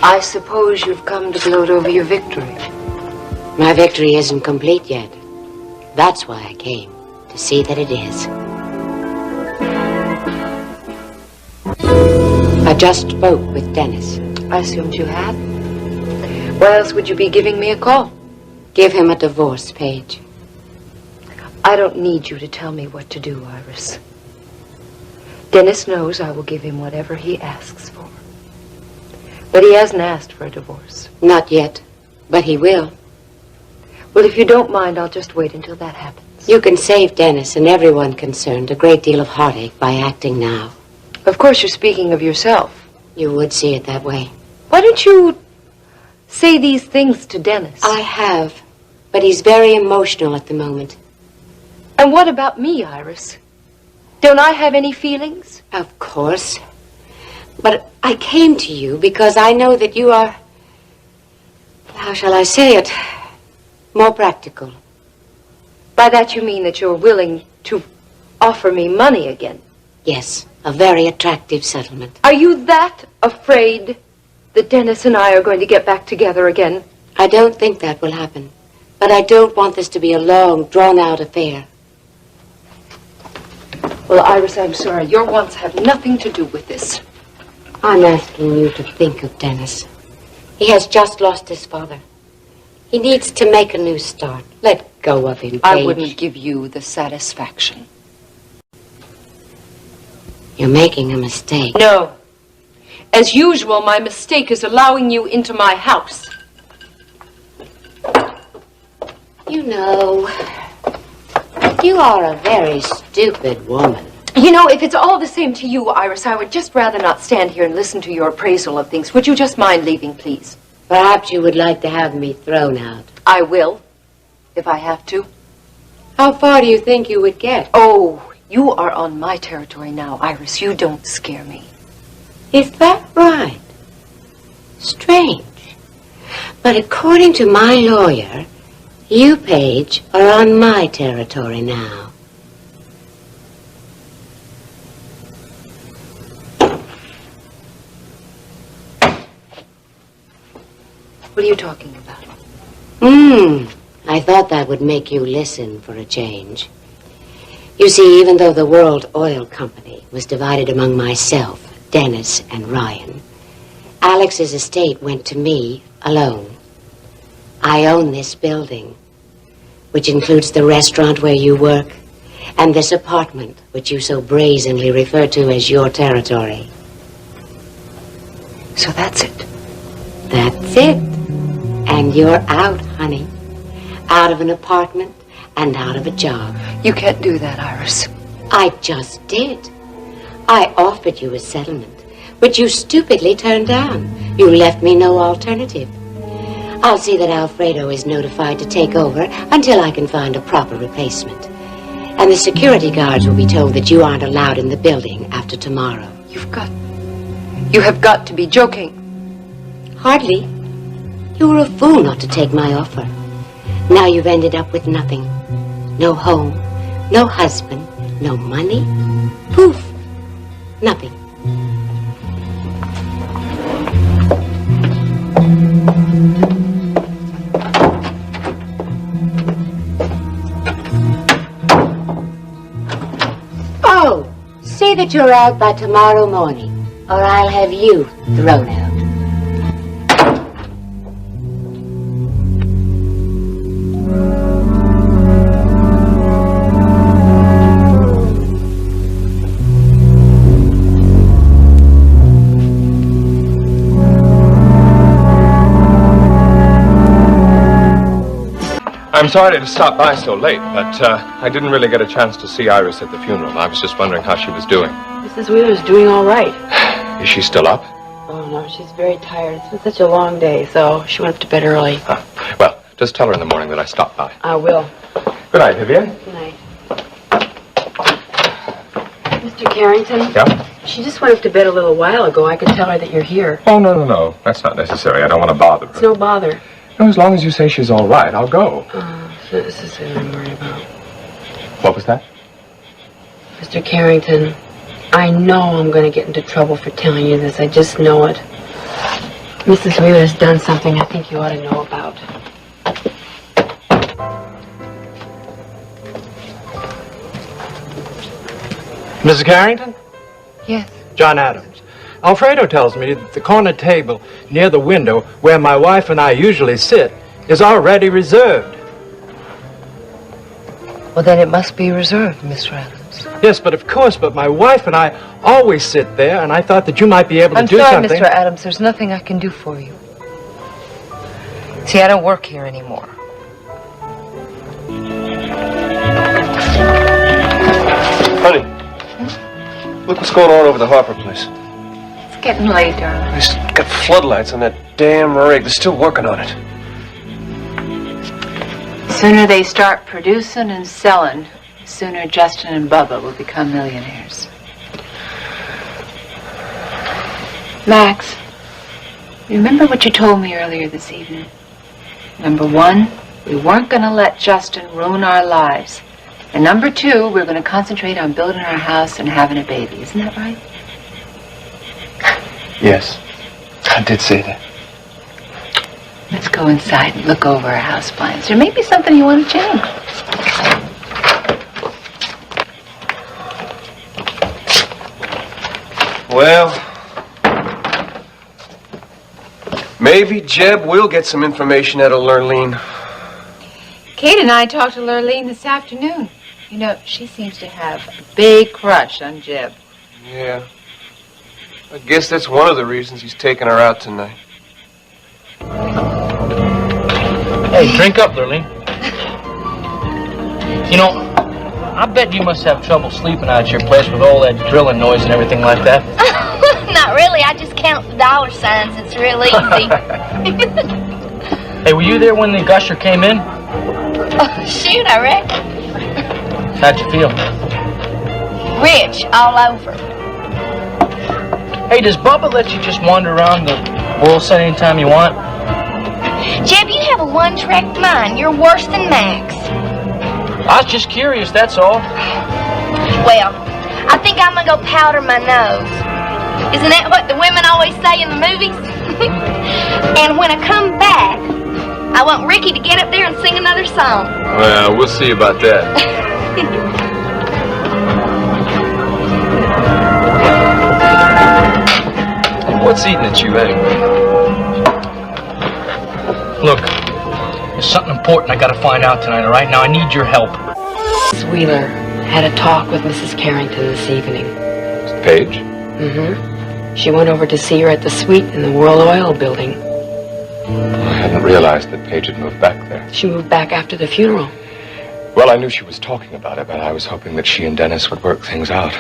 I suppose you've come to gloat over your victory. My victory isn't complete yet. That's why I came, to see that it is. I just spoke with Dennis. I assumed you had. Why else would you be giving me a call? Give him a divorce, Paige. I don't need you to tell me what to do, Iris. Dennis knows I will give him whatever he asks for. But he hasn't asked for a divorce. Not yet, but he will. Well, if you don't mind, I'll just wait until that happens. You can save Dennis and everyone concerned a great deal of heartache by acting now. Of course, you're speaking of yourself. You would see it that way. Why don't you say these things to Dennis? I have, but he's very emotional at the moment. And what about me, Iris? Don't I have any feelings? Of course. But I came to you because I know that you are, how shall I say it, more practical. By that you mean that you're willing to offer me money again? Yes, a very attractive settlement. Are you that afraid that Dennis and I are going to get back together again? I don't think that will happen. But I don't want this to be a long, drawn-out affair. Well, Iris, I'm sorry. Your wants have nothing to do with this. I'm asking you to think of Dennis. He has just lost his father. He needs to make a new start. Let go of him, Paige. I wouldn't give you the satisfaction. You're making a mistake. No. As usual, my mistake is allowing you into my house. You know, you are a very stupid woman. You know, if it's all the same to you, Iris, I would just rather not stand here and listen to your appraisal of things. Would you just mind leaving, please? Perhaps you would like to have me thrown out. I will, if I have to. How far do you think you would get? Oh, you are on my territory now, Iris. You don't scare me. Is that right? Strange. But according to my lawyer, you, Paige, are on my territory now. What are you talking about? I thought that would make you listen for a change. You see, even though the World Oil Company was divided among myself, Dennis, and Ryan, Alex's estate went to me alone. I own this building, which includes the restaurant where you work, and this apartment, which you so brazenly refer to as your territory. So that's it? That's it. And you're out, honey. Out of an apartment and out of a job. You can't do that, Iris. I just did. I offered you a settlement, which you stupidly turned down. You left me no alternative. I'll see that Alfredo is notified to take over until I can find a proper replacement. And the security guards will be told that you aren't allowed in the building after tomorrow. You have got to be joking. Hardly. You were a fool not to take my offer. Now you've ended up with nothing. No home, no husband, no money. Poof. Nothing. say that you're out by tomorrow morning, or I'll have you thrown out. I'm sorry to stop by so late, but I didn't really get a chance to see Iris at the funeral. I was just wondering how she was doing. Mrs. Wheeler's doing all right. Is she still up? Oh, no, she's very tired. It's been such a long day, so she went up to bed early. Well, just tell her in the morning that I stopped by. I will. Good night, Vivian. Good night. Mr. Carrington? Yeah? She just went up to bed a little while ago. I could tell her that you're here. Oh, no. That's not necessary. I don't want to bother her. It's no bother. No, as long as you say she's all right, I'll go. So this is what I'm worried about. What was that? Mr. Carrington, I know I'm going to get into trouble for telling you this. I just know it. Mrs. Wheeler's done something I think you ought to know about. Mrs. Carrington? Yes. John Adams. Alfredo tells me that the corner table near the window where my wife and I usually sit is already reserved. Well, then it must be reserved, Mr. Adams. Yes, but my wife and I always sit there, and I thought that you might be able to do I'm something. sorry, Mr. Adams. There's nothing I can do for you. See, I don't work here anymore. Honey, look what's going on over the Harper place. It's getting late, darling. They got floodlights on that damn rig. They're still working on it. The sooner they start producing and selling, the sooner Justin and Bubba will become millionaires. Max, remember what you told me earlier this evening? Number one, we weren't going to let Justin ruin our lives. And number two, we're going to concentrate on building our house and having a baby. Isn't that right? Yes, I did say that. Let's go inside and look over our house plans. There may be something you want to change. Well, maybe Jeb will get some information out of Lurleen. Kate and I talked to Lurleen this afternoon. You know, she seems to have a big crush on Jeb. Yeah. I guess that's one of the reasons he's taking her out tonight. Hey, drink up, Lurleen. You know, I bet you must have trouble sleeping out at your place with all that drilling noise and everything like that. Not really. I just count the dollar signs. It's real easy. Hey, were you there when the gusher came in? Oh, shoot, I reckon. How'd you feel? Rich all over. Hey, does Bubba let you just wander around the world set anytime you want? Jeb, you have a one-track mind. You're worse than Max. I was just curious, that's all. Well, I think I'm gonna go powder my nose. Isn't that what the women always say in the movies? And when I come back, I want Ricky to get up there and sing another song. Well, we'll see about that. What's eating at you anyway? Look, there's something important I gotta find out tonight, all right? Now, I need your help. Miss Wheeler had a talk with Mrs. Carrington this evening. Paige? Mm-hmm. She went over to see her at the suite in the World Oil building. I hadn't realized that Paige had moved back there. She moved back after the funeral. Well, I knew she was talking about it, but I was hoping that she and Dennis would work things out.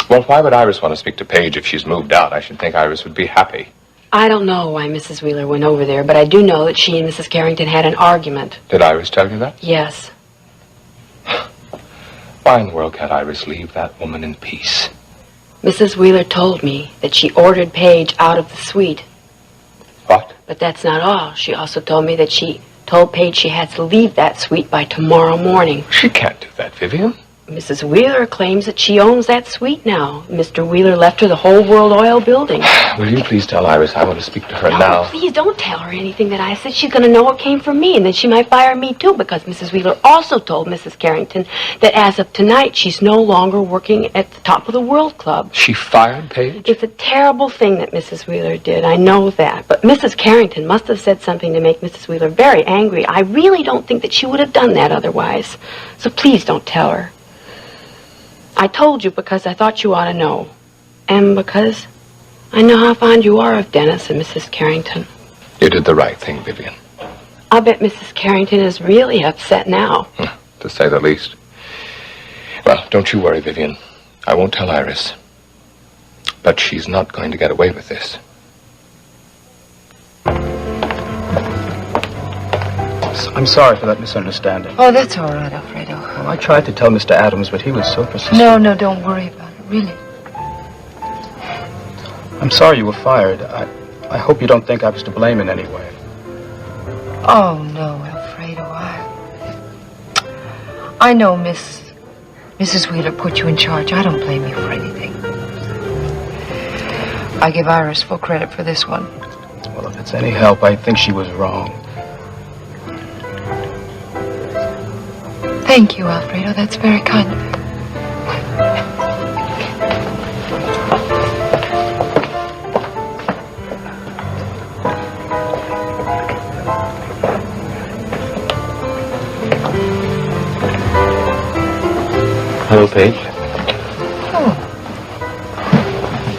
Well, why would Iris want to speak to Paige if she's moved out? I should think Iris would be happy. I don't know why Mrs. Wheeler went over there, but I do know that she and Mrs. Carrington had an argument. Did Iris tell you that? Yes. Why in the world can't Iris leave that woman in peace? Mrs. Wheeler told me that she ordered Paige out of the suite. What? But that's not all. She also told me that she told Paige she had to leave that suite by tomorrow morning. She can't do that, Vivian. Mrs. Wheeler claims that she owns that suite now. Mr. Wheeler left her the whole World Oil building. Will you please tell Iris I want to speak to her now? Please don't tell her anything that I said. She's going to know it came from me, and then she might fire me, too, because Mrs. Wheeler also told Mrs. Carrington that as of tonight, she's no longer working at the Top of the World Club. She fired Paige? It's a terrible thing that Mrs. Wheeler did. I know that. But Mrs. Carrington must have said something to make Mrs. Wheeler very angry. I really don't think that she would have done that otherwise. So please don't tell her. I told you because I thought you ought to know. And because I know how fond you are of Dennis and Mrs. Carrington. You did the right thing, Vivian. I'll bet Mrs. Carrington is really upset now. To say the least. Well, don't you worry, Vivian. I won't tell Iris. But she's not going to get away with this. I'm sorry for that misunderstanding. Oh, that's all right, Alfredo. Well, I tried to tell Mr. Adams, but he was so persistent. No, don't worry about it, really. I'm sorry you were fired. I hope you don't think I was to blame in any way. Oh, no, Alfredo. I know Mrs. Wheeler put you in charge. I don't blame you for anything. I give Iris full credit for this one. Well, if it's any help, I think she was wrong. Thank you, Alfredo. That's very kind of you. Hello, Paige. Oh.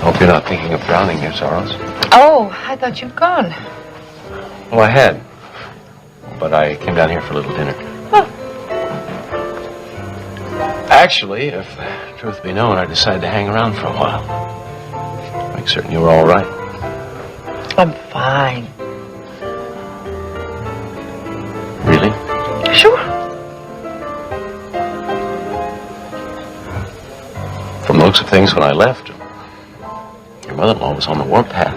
Hope you're not thinking of drowning your sorrows. Oh, I thought you'd gone. Well, I had. But I came down here for a little dinner. Actually, if the truth be known, I decided to hang around for a while. Make certain you were all right. I'm fine. Really? Sure. From the looks of things when I left, your mother-in-law was on the warpath.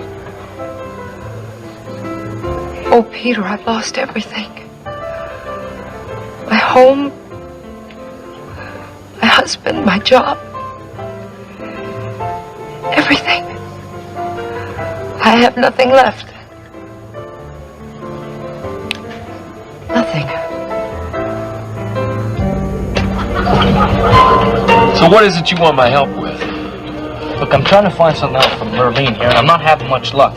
Oh, Peter, I've lost everything. My home, my husband, my job. Everything. I have nothing left. Nothing. So what is it you want my help with? Look, I'm trying to find something out from Lurleen here, and I'm not having much luck.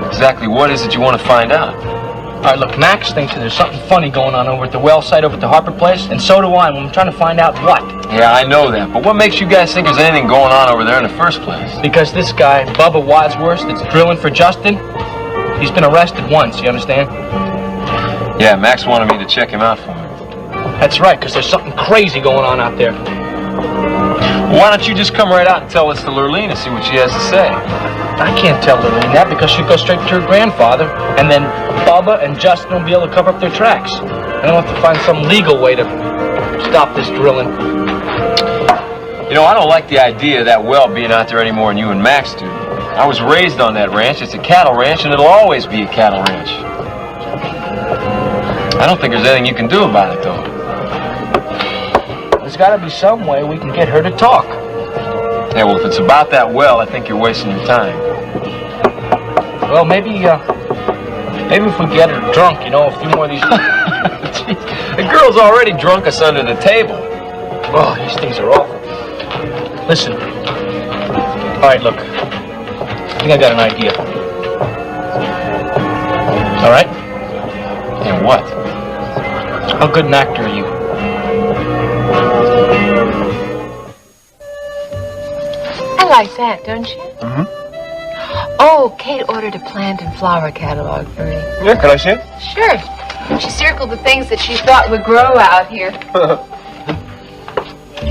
Exactly what is it you want to find out? All right, look, Max thinks that there's something funny going on over at the well site over at the Harper place, and so do I, and I'm trying to find out what. Yeah, I know that, but what makes you guys think there's anything going on over there in the first place? Because this guy, Bubba Wadsworth, that's drilling for Justin, he's been arrested once, you understand? Yeah, Max wanted me to check him out for me. That's right, because there's something crazy going on out there. Why don't you just come right out and tell us to Lurleen and see what she has to say? I can't tell Lurleen that because she'll go straight to her grandfather, and then Bubba and Justin will be able to cover up their tracks. And I'll have to find some legal way to stop this drilling. You know, I don't like the idea of that well being out there any more than you and Max do. I was raised on that ranch. It's a cattle ranch, and it'll always be a cattle ranch. I don't think there's anything you can do about it, though. There's got to be some way we can get her to talk. Yeah, well, if it's about that well, I think you're wasting your time. Well, maybe if we get her drunk, you know, a few more of these... The girl's already drunk us under the table. Oh, these things are awful. Listen. All right, look. I think I got an idea. All right? And what? How good an actor are you? I like that, don't you? Mm-hmm. Oh, Kate ordered a plant and flower catalog for me. Yeah, can I see it? Sure. She circled the things that she thought would grow out here.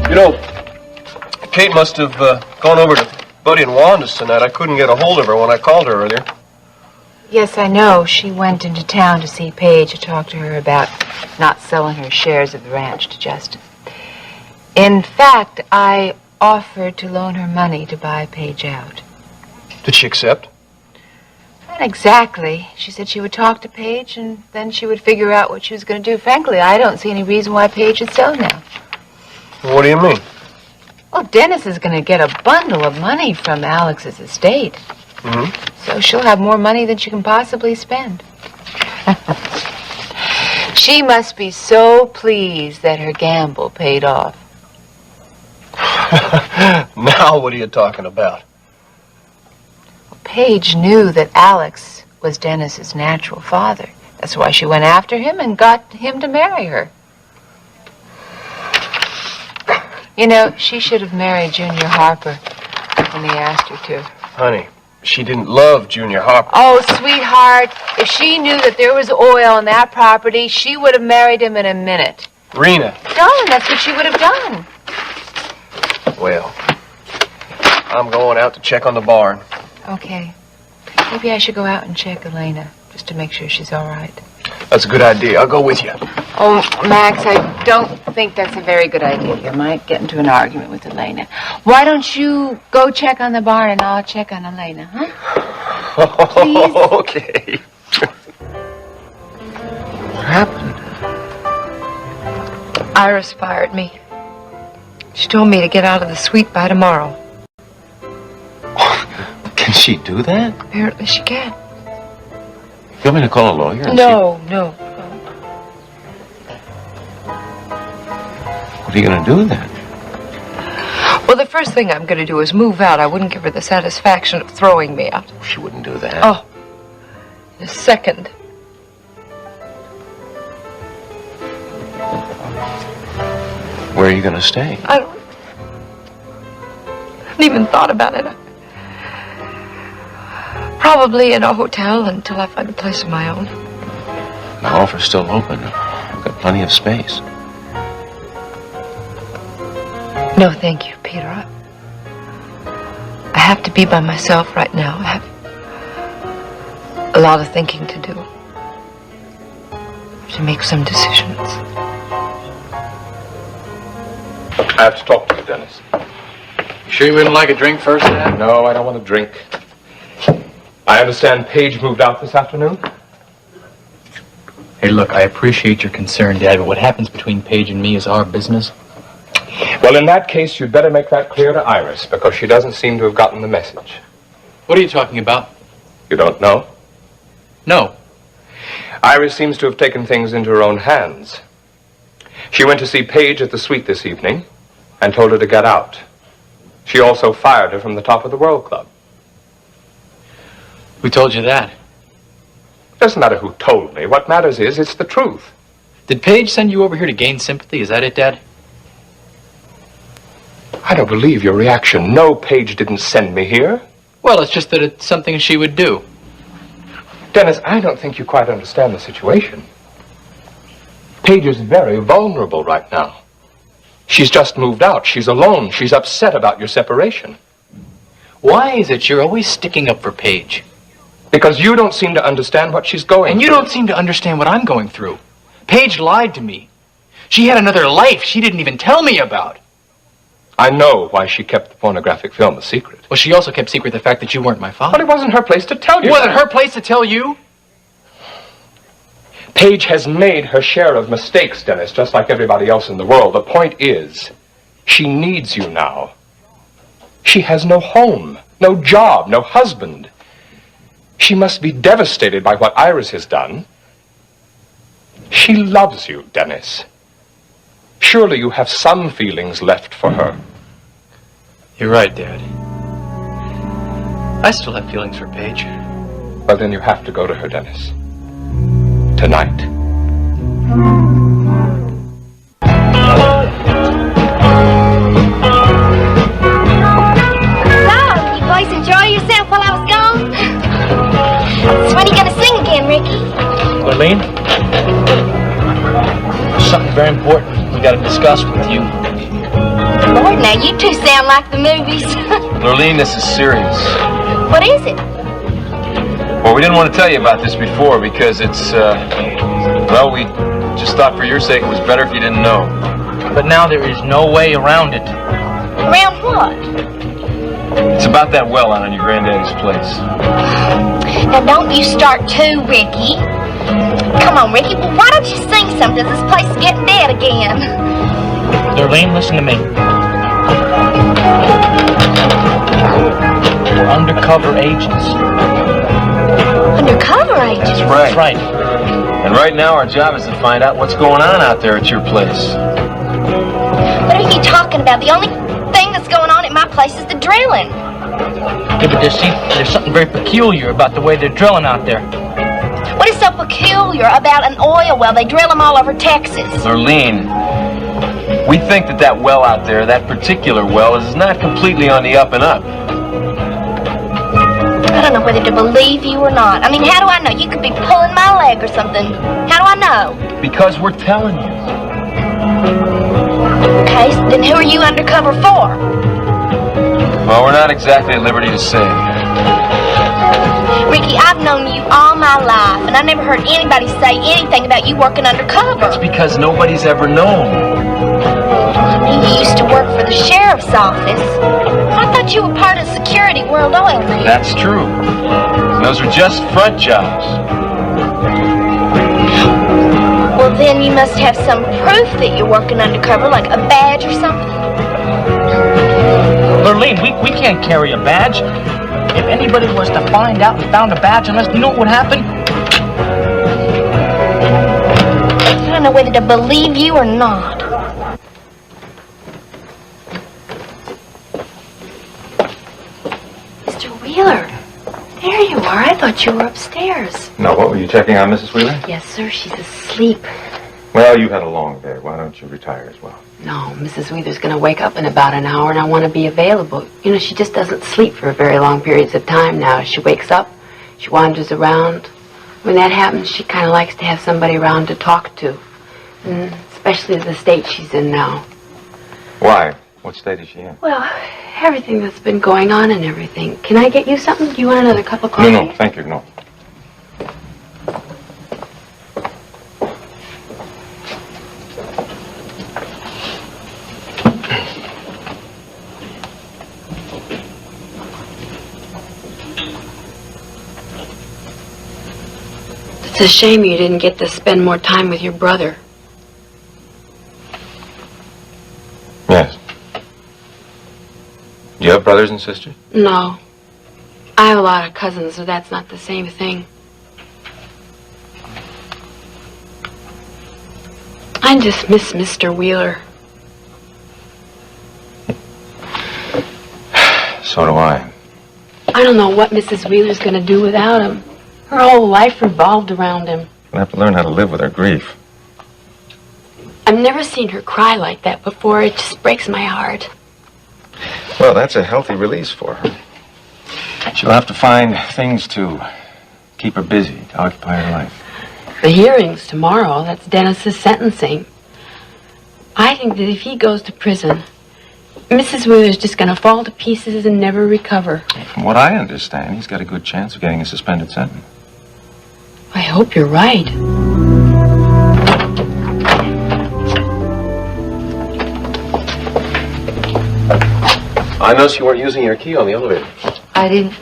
You know, Kate must have gone over to Buddy and Wanda's tonight. I couldn't get a hold of her when I called her earlier. Yes, I know. She went into town to see Paige to talk to her about not selling her shares of the ranch to Justin. In fact, I offered to loan her money to buy Paige out. Did she accept? Not exactly. She said she would talk to Paige and then she would figure out what she was going to do. Frankly, I don't see any reason why Paige should sell now. What do you mean? Well, Dennis is going to get a bundle of money from Alex's estate. So she'll have more money than she can possibly spend. She must be so pleased that her gamble paid off. Now what are you talking about? Paige knew that Alex was Dennis's natural father. That's why she went after him and got him to marry her. You know, she should have married Junior Harper when he asked her to. Honey, she didn't love Junior Harper. Oh, sweetheart, if she knew that there was oil on that property, she would have married him in a minute. Rena. Darling, that's what she would have done. Well, I'm going out to check on the barn. Okay. Maybe I should go out and check Elena, just to make sure she's all right. That's a good idea. I'll go with you. Oh, Max, I don't think that's a very good idea. You might get into an argument with Elena. Why don't you go check on the barn and I'll check on Elena, huh? Please? Okay. What happened? Iris fired me. She told me to get out of the suite by tomorrow. Can she do that? Apparently she can. You want me to call a lawyer? and No. see- What are you going to do then? Well, the first thing I'm going to do is move out. I wouldn't give her the satisfaction of throwing me out. She wouldn't do that. Oh, the second. Where are you going to stay? I haven't even thought about it. Probably in a hotel until I find a place of my own. The offer's still open. We've got plenty of space. No, thank you, Peter. I have to be by myself right now. I have a lot of thinking to do. To make some decisions. I have to talk to you, Dennis. You sure you wouldn't like a drink first, Dad? No, I don't want to drink. I understand Paige moved out this afternoon? Hey, look, I appreciate your concern, Dad, but what happens between Paige and me is our business. Well, in that case, you'd better make that clear to Iris, because she doesn't seem to have gotten the message. What are you talking about? You don't know? No. Iris seems to have taken things into her own hands. She went to see Paige at the suite this evening and told her to get out. She also fired her from the top of the World Club. Who told you that? Doesn't matter who told me. What matters is it's the truth. Did Paige send you over here to gain sympathy? Is that it, Dad? I don't believe your reaction. No, Paige didn't send me here. Well, it's just that it's something she would do. Dennis, I don't think you quite understand the situation. Paige is very vulnerable right now. She's just moved out. She's alone. She's upset about your separation. Why is it you're always sticking up for Paige? Because you don't seem to understand what she's going And you through. don't seem to understand what I'm going through. Paige lied to me. She had another life she didn't even tell me about. I know why she kept the pornographic film a secret. Well, she also kept secret the fact that you weren't my father. But it wasn't her place to tell you. It wasn't that. her place to tell you? Paige has made her share of mistakes, Dennis, just like everybody else in the world. The point is, she needs you now. She has no home, no job, no husband. She must be devastated by what Iris has done. She loves you, Dennis. Surely you have some feelings left for her. You're right, Dad. I still have feelings for Paige. Well, then you have to go to her, Dennis. Tonight. So, you boys enjoy yourself while I was gone? So when are you gonna sing again, Ricky? Lurleen, something very important we got to discuss with you. Lord, now you two sound like the movies. Lurleen, this is serious. What is it? Well, we didn't want to tell you about this before because it's, well, we just thought for your sake it was better if you didn't know. But now there is no way around it. Around what? It's about that well out on your granddaddy's place. Now don't you start too, Ricky. Come on, Ricky. Well, why don't you sing something? This place is getting dead again. Darlene, listen to me. We're undercover agents. Undercover agents? That's right. That's right. And right now our job is to find out what's going on out there at your place. What are you talking about? The only thing that's going on at my place is the drilling. Yeah, but there's something very peculiar about the way they're drilling out there. What is so peculiar about an oil well? They drill them all over Texas. Lurleen, we think that well out there, that particular well, is not completely on the up and up. I don't know whether to believe you or not. I mean, how do I know? You could be pulling my leg or something. How do I know? Because we're telling you. Okay, so then who are you undercover for? Well, we're not exactly at liberty to say. Ricky, I've known you all my life, and I never heard anybody say anything about you working undercover. It's because nobody's ever known. I mean, you used to work for the sheriff's office. I thought you were part of Security World Oil, man. That's true. Those are just front jobs. Well, then you must have some proof that you're working undercover, like a badge or something. Lurleen, we can't carry a badge. If anybody was to find out and found a badge on us, you know what would happen? I don't know whether to believe you or not. Mr. Wheeler, there you are. I thought you were upstairs. Now, what were you checking on, Mrs. Wheeler? Yes, sir. She's asleep. Well, you had a long day. Why don't you retire as well? No, Mrs. Wheeler's going to wake up in about an hour, and I want to be available. You know, she just doesn't sleep for very long periods of time now. She wakes up, she wanders around. When that happens, she kind of likes to have somebody around to talk to, and especially the state she's in now. Why? What state is she in? Well, everything that's been going on and everything. Can I get you something? Do you want another cup of coffee? No, thank you, no. It's a shame you didn't get to spend more time with your brother. Yes. Do you have brothers and sisters? No. I have a lot of cousins, so that's not the same thing. I just miss Mr. Wheeler. So do I. I don't know what Mrs. Wheeler's going to do without him. Her whole life revolved around him. I'll have to learn how to live with her grief. I've never seen her cry like that before. It just breaks my heart. Well, that's a healthy release for her. She'll have to find things to keep her busy, to occupy her life. The hearing's tomorrow. That's Dennis's sentencing. I think that if he goes to prison, Mrs. Wheeler's just going to fall to pieces and never recover. From what I understand, he's got a good chance of getting a suspended sentence. I hope you're right. I noticed you weren't using your key on the elevator. I didn't.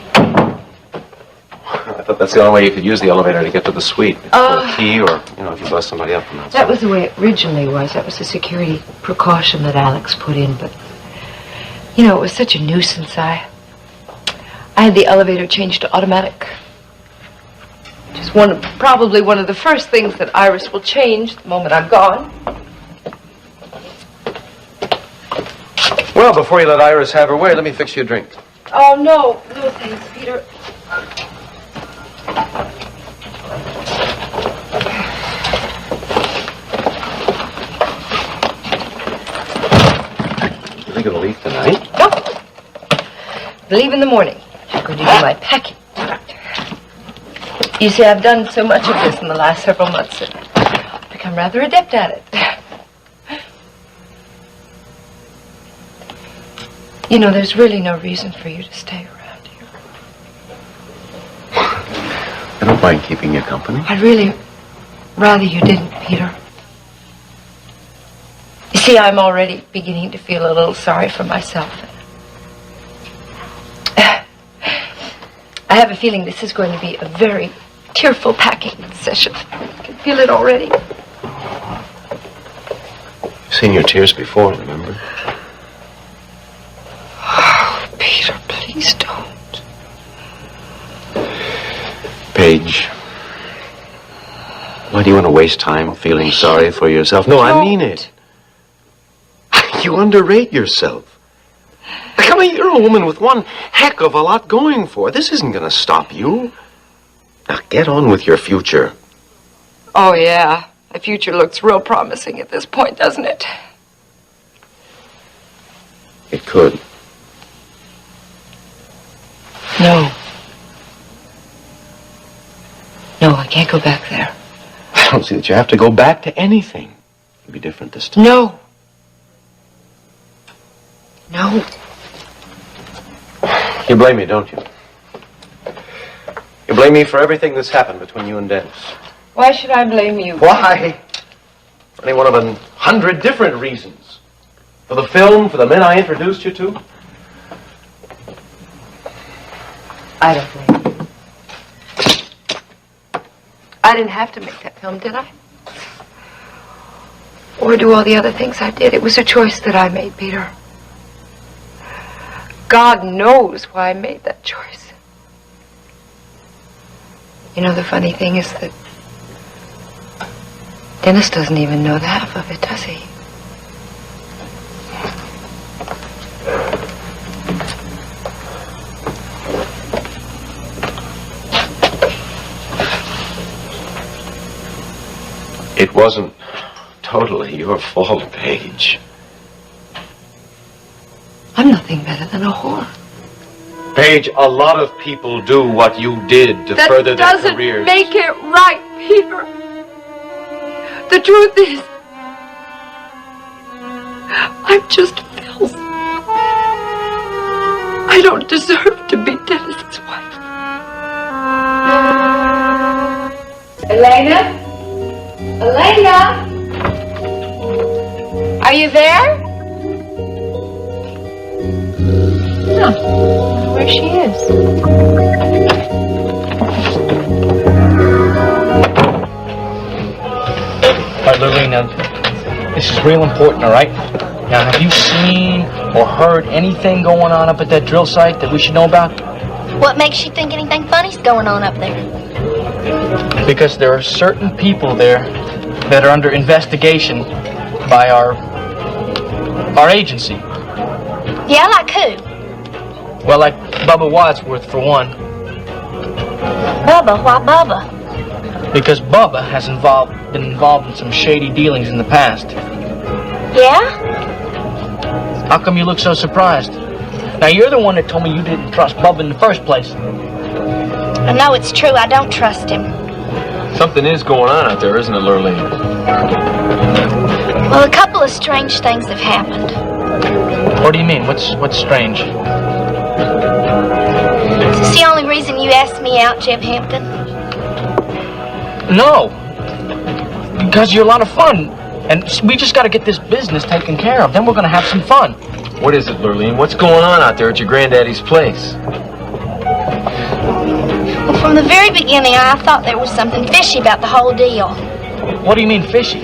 I thought that's the only way you could use the elevator to get to the suite. A key or, if you bust somebody up from outside. That was the way it originally was. That was a security precaution that Alex put in, but, it was such a nuisance. I had the elevator changed to automatic. Just probably one of the first things that Iris will change the moment I'm gone. Well, before you let Iris have her way, let me fix you a drink. Oh, no. No, thanks, Peter. You think it'll leave tonight? Nope. Leave in the morning. I'm going to do my packing. You see, I've done so much of this in the last several months that I've become rather adept at it. There's really no reason for you to stay around here. I don't mind keeping you company. I'd really rather you didn't, Peter. You see, I'm already beginning to feel a little sorry for myself. I have a feeling this is going to be a very tearful packing session. I can feel it already. Seen your tears before, remember? Oh, Peter, please don't. Paige, why do you want to waste time feeling sorry for yourself? No, I mean it. You underrate yourself. Come on, you're a woman with one heck of a lot going for. This isn't going to stop you. Now get on with your future. Oh, yeah. My future looks real promising at this point, doesn't it? It could. No. No, I can't go back there. I don't see that you have to go back to anything. It'll be different this time. No. No. You blame me, don't you? You blame me for everything that's happened between you and Dennis. Why should I blame you? Why? For any one of 100 different reasons. For the film, for the men I introduced you to. I don't blame you. I didn't have to make that film, did I? Or do all the other things I did. It was a choice that I made, Peter. God knows why I made that choice. You know, the funny thing is that Dennis doesn't even know the half of it, does he? It wasn't totally your fault, Paige. I'm nothing better than a whore. Paige, a lot of people do what you did to further their careers. That doesn't make it right, Peter. The truth is, I'm just filth. I don't deserve to be Dennis's wife. Elena? Elena? Are you there? No. Where she is. All right, Lorena, this is real important, all right? Now, have you seen or heard anything going on up at that drill site that we should know about? What makes you think anything funny's going on up there? Because there are certain people there that are under investigation by our agency. Yeah, like who? Well, like Bubba Wadsworth, for one. Bubba? Why Bubba? Because Bubba has been involved in some shady dealings in the past. Yeah? How come you look so surprised? Now, you're the one that told me you didn't trust Bubba in the first place. I know it's true. I don't trust him. Something is going on out there, isn't it, Lurleen? Well, a couple of strange things have happened. What do you mean? What's strange? Is this the only reason you asked me out, Jeb Hampton? No. Because you're a lot of fun. And we just got to get this business taken care of. Then we're going to have some fun. What is it, Lurleen? What's going on out there at your granddaddy's place? Well, from the very beginning, I thought there was something fishy about the whole deal. What do you mean fishy?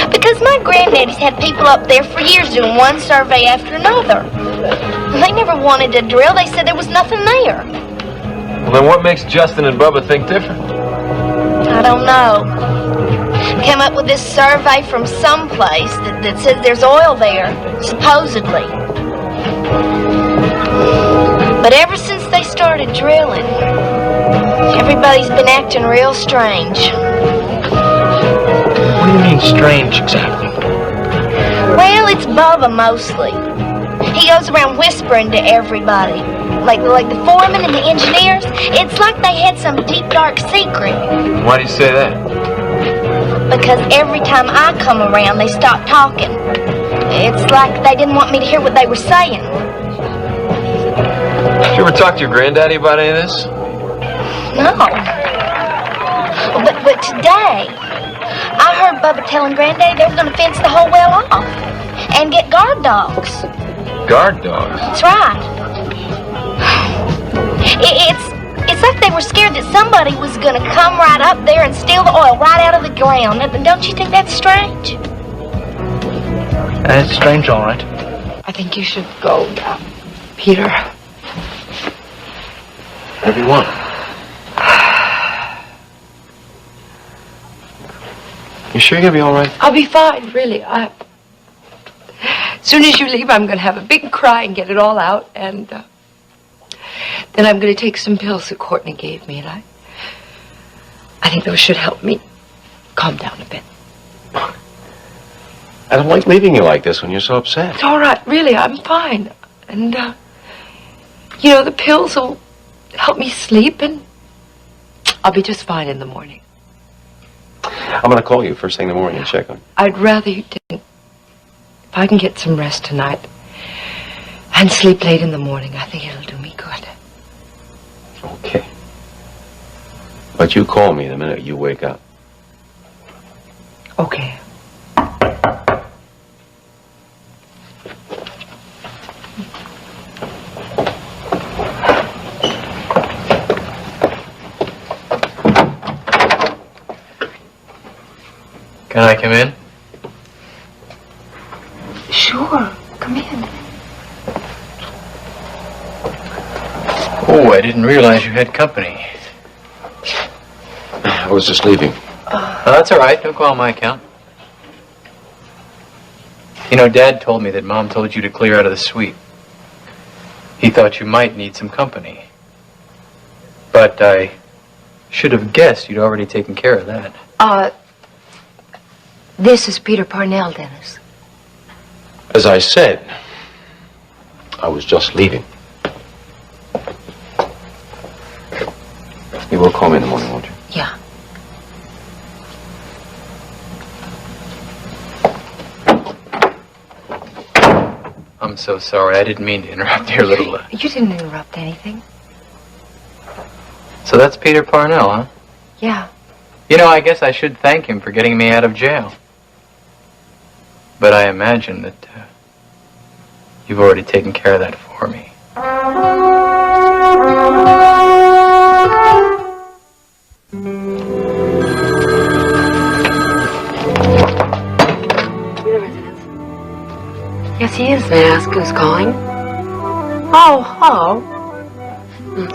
Because my granddaddy's had people up there for years doing one survey after another. They never wanted to drill. They said there was nothing there. Well, then what makes Justin and Bubba think different? I don't know. Came up with this survey from someplace that says there's oil there, supposedly. But ever since they started drilling, everybody's been acting real strange. What do you mean strange, exactly? Well, it's Bubba mostly. He goes around whispering to everybody. Like the foremen and the engineers. It's like they had some deep, dark secret. Why do you say that? Because every time I come around, they stop talking. It's like they didn't want me to hear what they were saying. Did you ever talk to your granddaddy about any of this? No. But today, I heard Bubba telling Granddaddy they were going to fence the whole well off and get guard dogs. Guard dogs? That's right. It's like they were scared that somebody was going to come right up there and steal the oil right out of the ground. Don't you think that's strange? It's strange, all right. I think you should go now, Peter. Whatever you want. You sure you're gonna be all right? I'll be fine, really. As soon as you leave, I'm going to have a big cry and get it all out, and then I'm going to take some pills that Courtney gave me, and I think those should help me calm down a bit. I don't like leaving you like this when you're so upset. It's all right, really. I'm fine, and the pills will help me sleep, and I'll be just fine in the morning. I'm gonna call you first thing in the morning and check on you. I'd rather you didn't. If I can get some rest tonight and sleep late in the morning, I think it'll do me good. Okay. But you call me the minute you wake up. Okay. Can I come in? Sure. Come in. Oh, I didn't realize you had company. I was just leaving. Oh, that's all right. Don't go on my account. You know, Dad told me that Mom told you to clear out of the suite. He thought you might need some company. But I should have guessed you'd already taken care of that. This is Peter Parnell, Dennis. As I said, I was just leaving. You will call me in the morning, won't you? Yeah. I'm so sorry. I didn't mean to interrupt your little... You didn't interrupt anything. So that's Peter Parnell, huh? Yeah. You know, I guess I should thank him for getting me out of jail. But I imagine that you've already taken care of that for me. Yes, he is. May I ask who's calling? Oh, hello.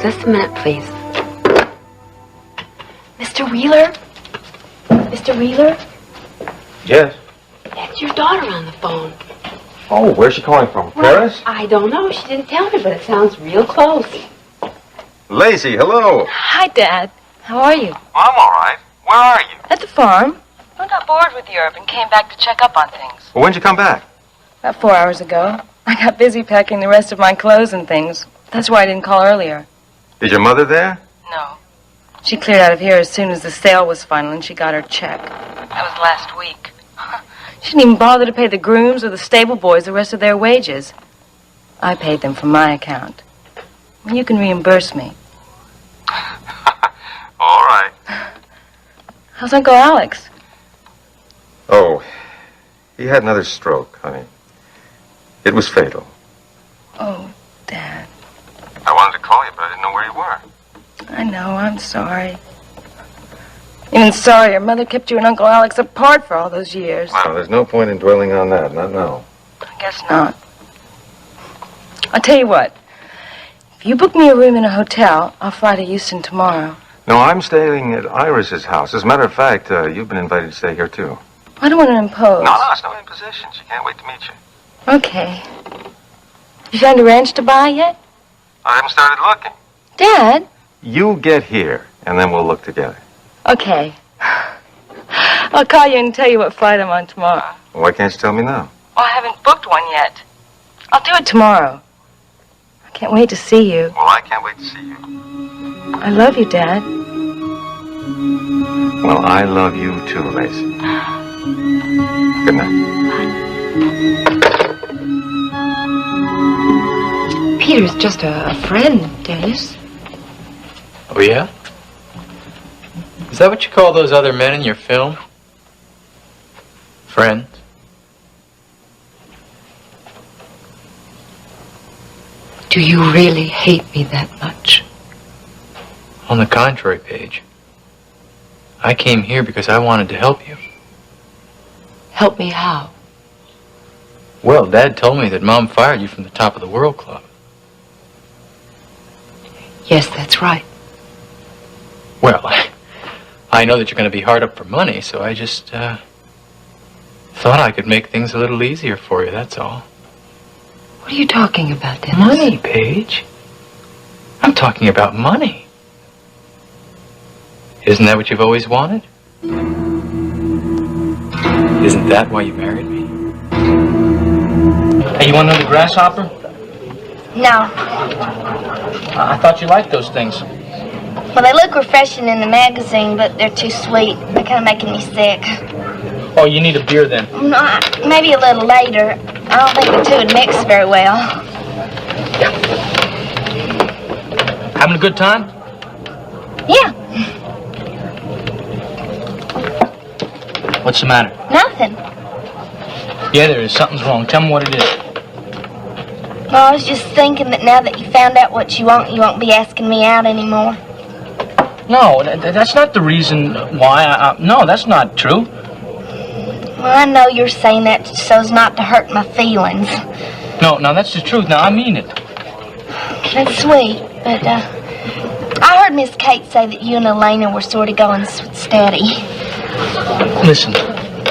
Just a minute, please. Mr. Wheeler? Mr. Wheeler? Yes. That's your daughter on the phone. Oh, where's she calling from? Paris? I don't know. She didn't tell me, but it sounds real close. Lacey, hello. Hi, Dad. How are you? I'm all right. Where are you? At the farm. I got bored with Europe and came back to check up on things. Well, when'd you come back? About 4 hours ago. I got busy packing the rest of my clothes and things. That's why I didn't call earlier. Is your mother there? No. She cleared out of here as soon as the sale was final and she got her check. That was last week. She didn't even bother to pay the grooms or the stable boys the rest of their wages. I paid them from my account. You can reimburse me. All right. How's Uncle Alex? Oh, he had another stroke, honey. It was fatal. Oh, Dad. I wanted to call you, but I didn't know where you were. I know, I'm sorry. Even sorry your mother kept you and Uncle Alex apart for all those years. Well, there's no point in dwelling on that, not now. I guess not. I'll tell you what. If you book me a room in a hotel, I'll fly to Houston tomorrow. No, I'm staying at Iris's house. As a matter of fact, you've been invited to stay here, too. I don't want to impose. No, it's no imposition. She can't wait to meet you. Okay. You found a ranch to buy yet? I haven't started looking. Dad? You get here, and then we'll look together. Okay. I'll call you and tell you what flight I'm on tomorrow. Why can't you tell me now? Well, I haven't booked one yet. I'll do it tomorrow. I can't wait to see you. Well, I can't wait to see you. I love you, Dad. Well, I love you, too, Lacey. Good night. Peter's just a friend, Dennis. Oh, yeah? Is that what you call those other men in your film? Friends? Do you really hate me that much? On the contrary, Paige. I came here because I wanted to help you. Help me how? Well, Dad told me that Mom fired you from the Top of the World Club. Yes, that's right. Well, I know that you're going to be hard up for money, so I just, thought I could make things a little easier for you, that's all. What are you talking about, Dennis? Money, Paige. I'm talking about money. Isn't that what you've always wanted? Isn't that why you married me? Hey, you want another grasshopper? No. I thought you liked those things. Well, they look refreshing in the magazine, but they're too sweet. They're kind of making me sick. Oh, you need a beer then. No, maybe a little later. I don't think the two would mix very well. Having a good time? Yeah, What's the matter? nothing. Yeah, there is. Something's wrong. Tell me what it is. Well, I was just thinking that now that you found out what you won't be asking me out anymore. No, that's not the reason why. No, that's not true. Well, I know you're saying that so as not to hurt my feelings. No, that's the truth. Now, I mean it. That's sweet, but, I heard Miss Kate say that you and Elena were sort of going steady. Listen,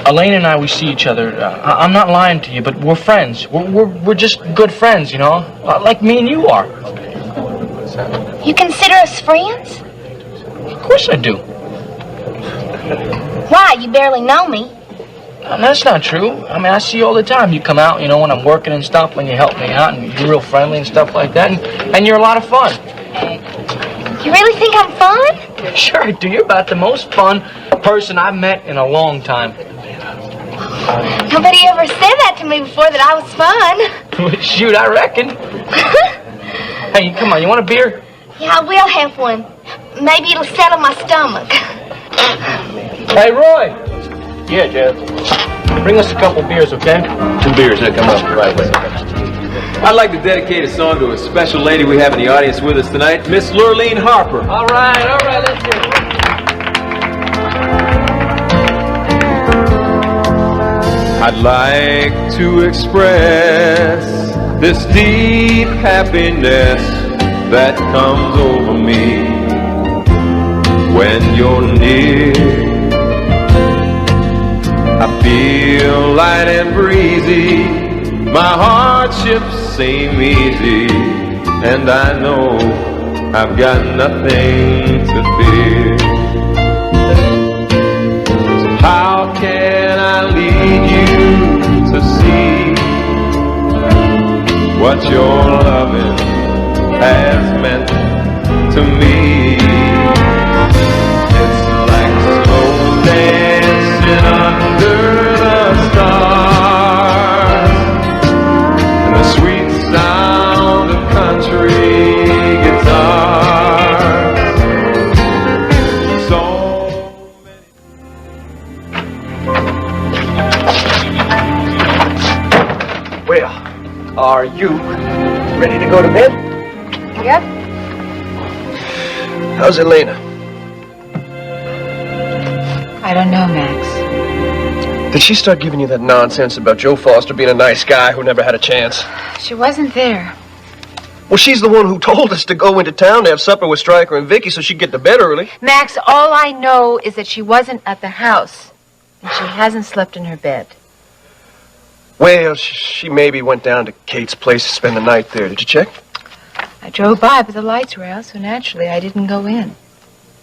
Elena and I, we see each other. I'm not lying to you, but we're friends. We're just good friends, you know? Like me and you are. You consider us friends? Of course I do. Why? You barely know me. That's not true. I mean, I see you all the time. You come out, you know, when I'm working and stuff, when you help me out, and you're real friendly and stuff like that, and you're a lot of fun. You really think I'm fun? Sure I do. You're about the most fun person I've met in a long time. Nobody ever said that to me before, that I was fun. Shoot, I reckon. Hey, come on, you want a beer? Yeah, I will have one. Maybe it'll settle my stomach. Hey, Roy. Yeah, Jeff. Bring us a couple beers, okay? 2 beers, they'll come up right away. I'd like to dedicate a song to a special lady we have in the audience with us tonight, Miss Lurleen Harper. All right, let's hear it. I'd like to express this deep happiness that comes over me when you're near. I feel light and breezy, my hardships seem easy, and I know I've got nothing to fear. So how can I lead you to see what your loving has meant to me? It's like slow dancing under the stars, and the sweet sound of country guitars. So Well, are you ready to go to bed? Yep. How's Elena? I don't know, Max. Did she start giving you that nonsense about Joe Foster being a nice guy who never had a chance? She wasn't there. Well, she's the one who told us to go into town to have supper with Stryker and Vicky so she'd get to bed early. Max, all I know is that she wasn't at the house. And she hasn't slept in her bed. Well, she maybe went down to Kate's place to spend the night there. Did you check? I drove by, but the lights were out, so naturally I didn't go in.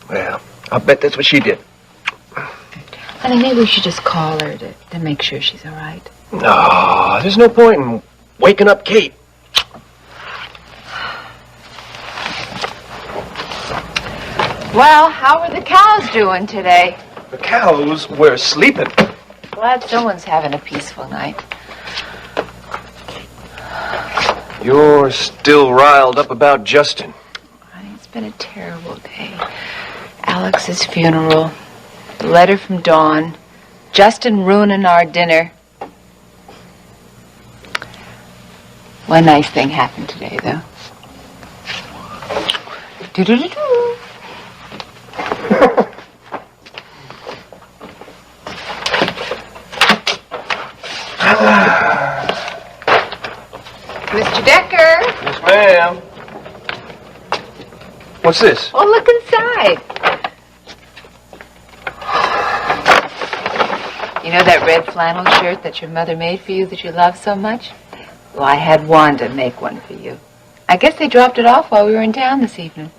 Well, I'll bet that's what she did. Honey, maybe we should just call her to make sure she's all right. No, there's no point in waking up Kate. Well, how are the cows doing today? The cows were sleeping. Glad someone's having a peaceful night. You're still riled up about Justin. It's been a terrible day. Alex's funeral, the letter from Dawn, Justin ruining our dinner. One nice thing happened today, though. Do-do-do-do. Decker. Yes, ma'am. What's this? Oh, look inside. You know that red flannel shirt that your mother made for you that you love so much? Well, I had Wanda make one for you. I guess they dropped it off while we were in town this evening.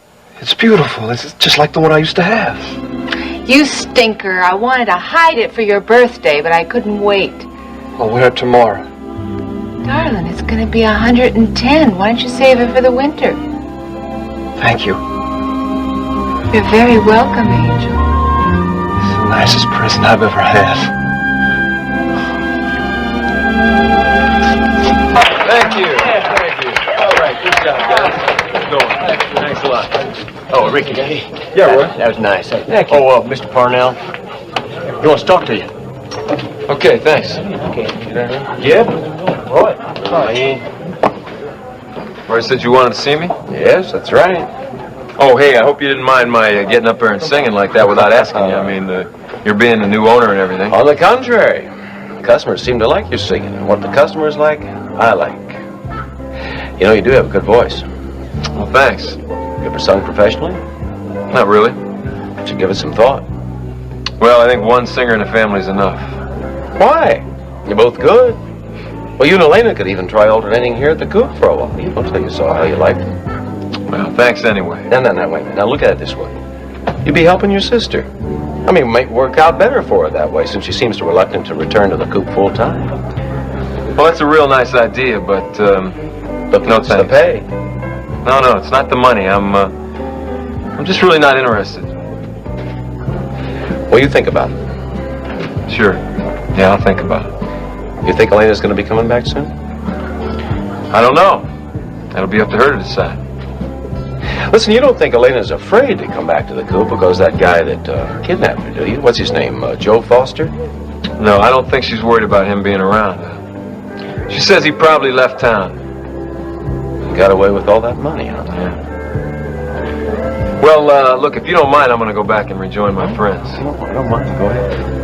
It's beautiful. It's just like the one I used to have. You stinker. I wanted to hide it for your birthday, but I couldn't wait. I'll wear it tomorrow. Darling, it's going to be 110. Why don't you save it for the winter? Thank you. You're very welcome, Angel. It's the nicest present I've ever had. Thank you. Thank you. All right, good job, guys. Keep going. Thanks a lot. Oh, Ricky. Yeah, Roy. That was nice. Thank you. Oh, Mr. Parnell. He wants to talk to you. Okay, thanks. Okay. Yep. Roy. Roy said you wanted to see me? Yes, that's right. Oh, hey, I hope you didn't mind my getting up there and singing like that without asking you. I mean, you're being the new owner and everything. On the contrary, customers seem to like your singing. And what the customers like, I like. You know, you do have a good voice. Well, thanks. You ever sung professionally? Not really. But you give it some thought. Well, I think one singer in the family's enough. Why? You're both good. Well, you and Elena could even try alternating here at the Coop for a while. Until you saw how you liked it. Well, thanks anyway. No, wait a minute. Now look at it this way. You'd be helping your sister. I mean, it might work out better for her that way, since she seems so reluctant to return to the Coop full time. Well, that's a real nice idea, but no thanks. thanks. The pay. No, it's not the money. I'm just really not interested. Well, you think about it. Sure. Yeah, I'll think about it. You think Elena's going to be coming back soon? I don't know. That'll be up to her to decide. Listen, you don't think Elena's afraid to come back to the Coop because that guy that kidnapped her, do you? What's his name, Joe Foster? No, I don't think she's worried about him being around. She says he probably left town. He got away with all that money, huh? Yeah. Well, look, if you don't mind, I'm going to go back and rejoin my friends. I don't mind. Go ahead.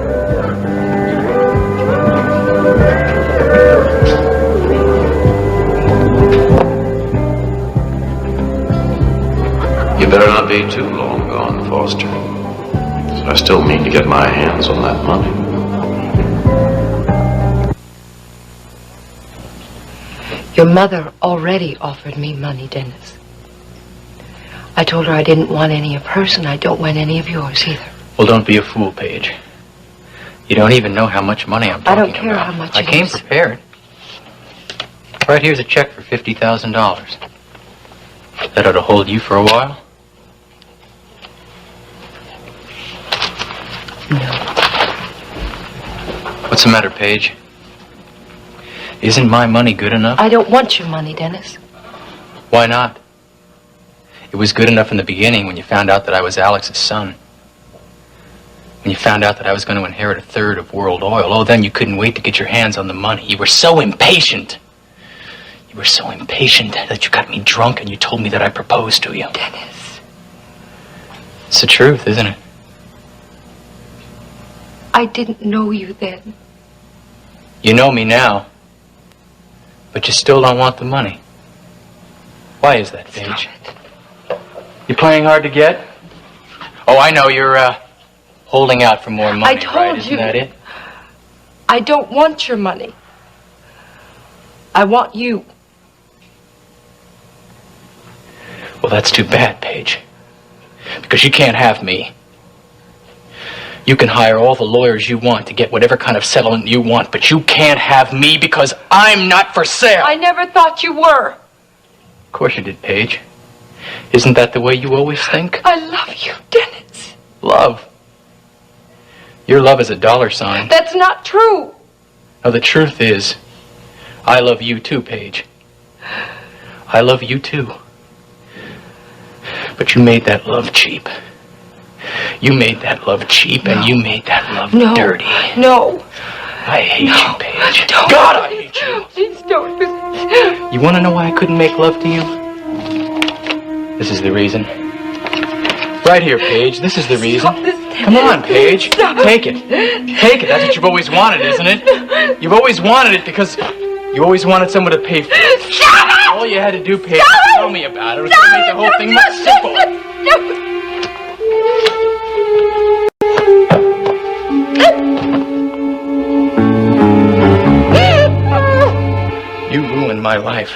You better not be too long gone, Foster. I still mean to get my hands on that money. Your mother already offered me money, Dennis. I told her I didn't want any of hers, and I don't want any of yours either. Well, don't be a fool, Paige. You don't even know how much money I'm I talking don't care about. how much I it came is. prepared. Right here's a check for $50,000. That ought to hold you for a while. What's the matter, Paige? Isn't my money good enough? I don't want your money, Dennis. Why not? It was good enough in the beginning when you found out that I was Alex's son. When you found out that I was going to inherit a third of World Oil. Oh, then you couldn't wait to get your hands on the money. You were so impatient. You were so impatient that you got me drunk and you told me that I proposed to you. Dennis. It's the truth, isn't it? I didn't know you then. You know me now. But you still don't want the money. Why is that, Paige? You playing hard to get? Oh, I know. You're, holding out for more money, I told right? Isn't you. that it? I don't want your money. I want you. Well, that's too bad, Paige. Because you can't have me. You can hire all the lawyers you want to get whatever kind of settlement you want, but you can't have me because I'm not for sale. I never thought you were. Of course you did, Paige. Isn't that the way you always think? I love you, Dennis. Love. Your love is a dollar sign. That's not true. No, the truth is, I love you too, Paige. I love you too. But you made that love cheap. You made that love cheap, and you made that love dirty. No. I hate you, Paige. Don't. God, I hate you. Please don't. You want to know why I couldn't make love to you? This is the reason. Right here, Paige. This is the reason. Come on, Paige. Take it. Take it. That's what you've always wanted, isn't it? You've always wanted it because you always wanted someone to pay for it. Shut up! All you had to do, Paige, was tell me about it. It was going to make the whole thing much simpler. You ruined my life.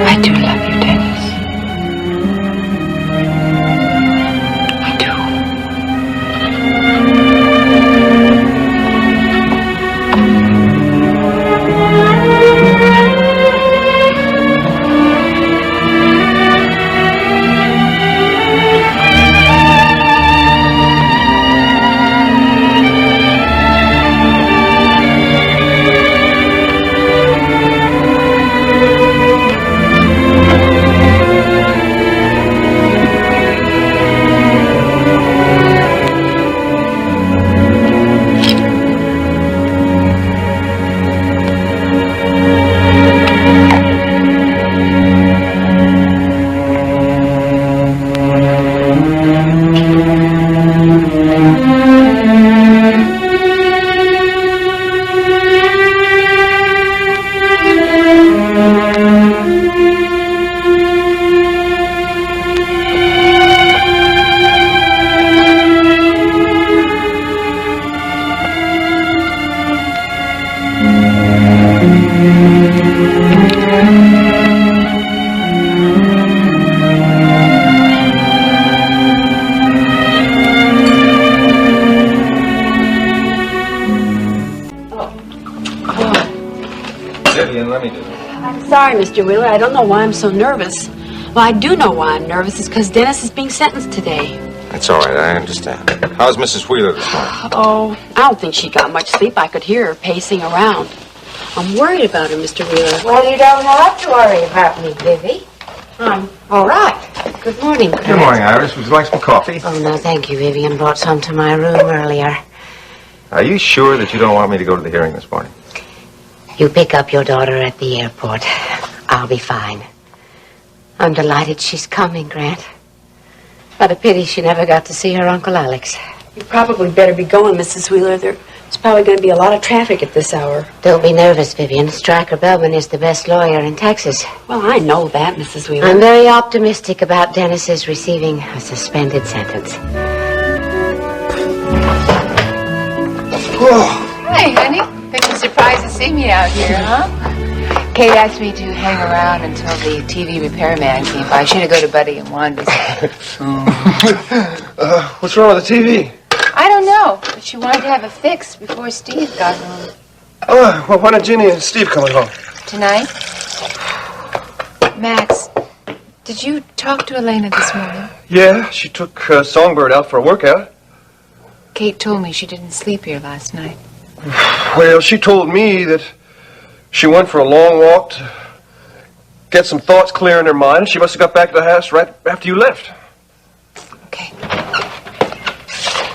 I do love you, Dennis. I do. Vivian, let me do it. I'm sorry, Mr. Wheeler. I don't know why I'm so nervous. Well, I do know why I'm nervous. It's because Dennis is being sentenced today. That's all right, I understand. How's Mrs. Wheeler this morning? Oh, I don't think she got much sleep. I could hear her pacing around. I'm worried about her, Mr. Wheeler. Well, you don't have to worry about me, Vivi. I'm all right. Good morning, Grant. Good morning, Iris. Would you like some coffee? Oh, no, thank you. Vivian brought some to my room earlier. Are you sure that you don't want me to go to the hearing this morning? You pick up your daughter at the airport. I'll be fine. I'm delighted she's coming, Grant. What a pity she never got to see her Uncle Alex. You probably better be going, Mrs. Wheeler. There's probably going to be a lot of traffic at this hour. Don't be nervous, Vivian. Stryker Bellman is the best lawyer in Texas. Well, I know that, Mrs. Wheeler. I'm very optimistic about Dennis's receiving a suspended sentence. Hey, honey. Big surprised to see me out here, huh? Kate asked me to hang around until the TV repairman came by. She had to go to Buddy and Wanda's. What's wrong with the TV? I don't know, but she wanted to have it fixed before Steve got home. Well, why don't Ginny and Steve come home? Tonight? Max, did you talk to Elena this morning? Yeah, she took Songbird out for a workout. Kate told me she didn't sleep here last night. Well, she told me that she went for a long walk to get some thoughts clear in her mind, and she must have got back to the house right after you left.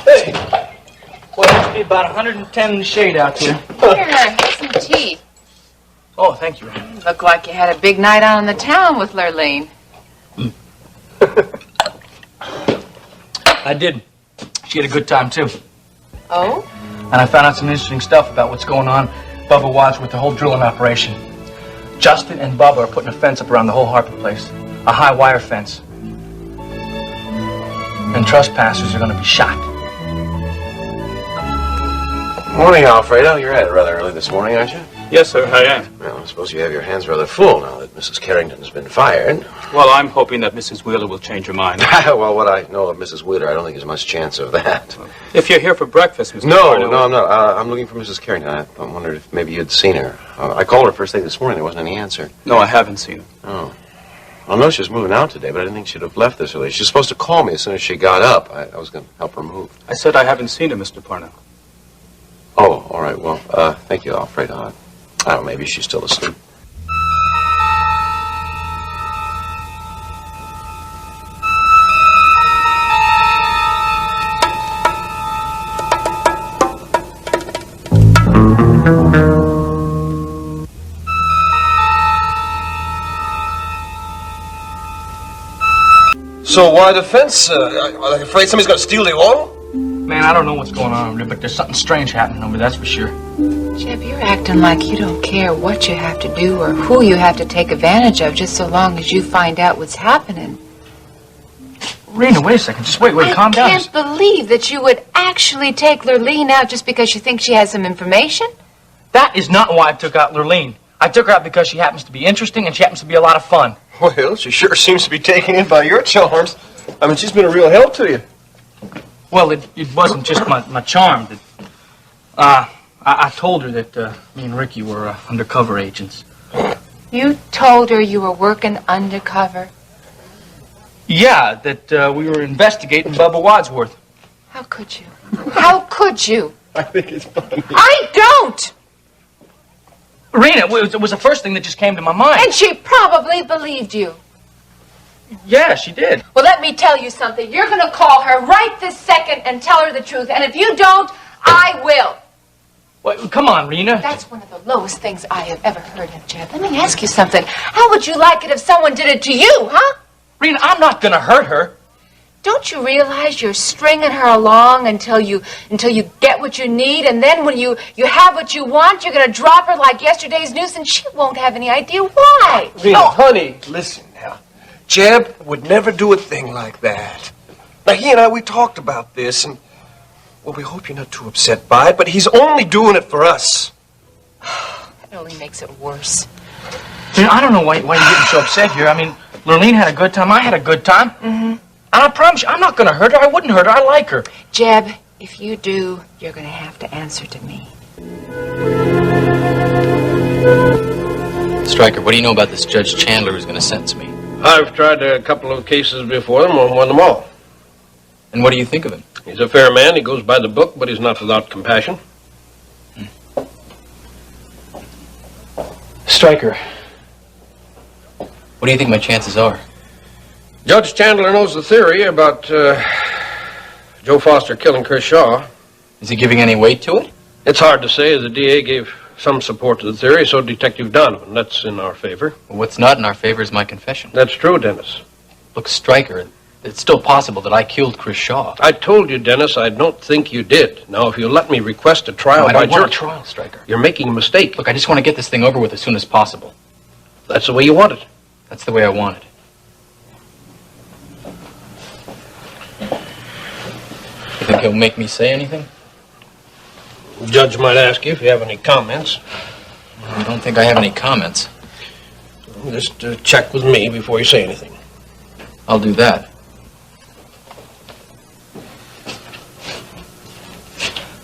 Hey, well, it must be about 110 in the shade out here. Here, have some tea. Oh, thank you. You look like you had a big night out in the town with Lurleen. I did. She had a good time, too. Oh? And I found out some interesting stuff about what's going on Bubba Watts with the whole drilling operation. Justin and Bubba are putting a fence up around the whole Harper place. A high wire fence. And trespassers are going to be shot. Morning, Alfredo. You're at it rather early this morning, aren't you? Yes, sir, I am. Well, I suppose you have your hands rather full now that Mrs. Carrington's been fired. Well, I'm hoping that Mrs. Wheeler will change her mind. Well, what I know of Mrs. Wheeler, I don't think there's much chance of that. If you're here for breakfast, Mr. No, Barnum. I'm not. I'm looking for Mrs. Carrington. I wondered if maybe you'd seen her. I called her first thing this morning. There wasn't any answer. No, I haven't seen her. Oh. Well, I know she was moving out today, but I didn't think she'd have left this early. She was supposed to call me as soon as she got up. I was going to help her move. I said I haven't seen her, Mr. Parnell. Oh, all right. Well, thank you, Alfred. I don't know, maybe she's still asleep. So why the fence? Are they afraid somebody's going to steal the oil? Man, I don't know what's going on over there, but there's something strange happening over there, that's for sure. Jeb, you're acting like you don't care what you have to do or who you have to take advantage of just so long as you find out what's happening. Rena, wait a second. Just wait, calm down. I can't believe that you would actually take Lurleen out just because you think she has some information. That is not why I took out Lurleen. I took her out because she happens to be interesting and she happens to be a lot of fun. Well, she sure seems to be taken in by your charms. I mean, she's been a real help to you. Well, it wasn't just my charm. I told her that me and Ricky were undercover agents. You told her you were working undercover? Yeah, that we were investigating Bubba Wadsworth. How could you? How could you? I think it's funny. I don't! Rena, it was the first thing that just came to my mind. And she probably believed you. Yeah, she did. Well, let me tell you something. You're going to call her right this second and tell her the truth. And if you don't, I will. Well, come on, Rena. That's one of the lowest things I have ever heard of, Jeb. Let me ask you something. How would you like it if someone did it to you, huh? Rena, I'm not going to hurt her. Don't you realize you're stringing her along until you get what you need, and then when you have what you want, you're going to drop her like yesterday's news, and she won't have any idea why. Rena, honey, listen now. Jeb would never do a thing like that. Now, he and I, we talked about this, and, well, we hope you're not too upset by it, but he's only doing it for us. That only makes it worse. Rena, I don't know why you're getting so upset here. I mean, Lurleen had a good time. I had a good time. Mm-hmm. And I promise you, I'm not going to hurt her. I wouldn't hurt her. I like her. Jeb, if you do, you're going to have to answer to me. Stryker, what do you know about this Judge Chandler who's going to sentence me? I've tried a couple of cases before him and won them all. And what do you think of him? He's a fair man. He goes by the book, but he's not without compassion. Stryker, what do you think my chances are? Judge Chandler knows the theory about Joe Foster killing Chris Shaw. Is he giving any weight to it? It's hard to say. The DA gave some support to the theory, so Detective Donovan. That's in our favor. Well, what's not in our favor is my confession. That's true, Dennis. Look, Stryker, it's still possible that I killed Chris Shaw. I told you, Dennis, I don't think you did. Now, if you let me request a trial I by don't want jury... a trial, Stryker. You're making a mistake. Look, I just want to get this thing over with as soon as possible. That's the way you want it. That's the way I want it. You think he'll make me say anything? The judge might ask you if you have any comments. I don't think I have any comments. Just check with me before you say anything. I'll do that.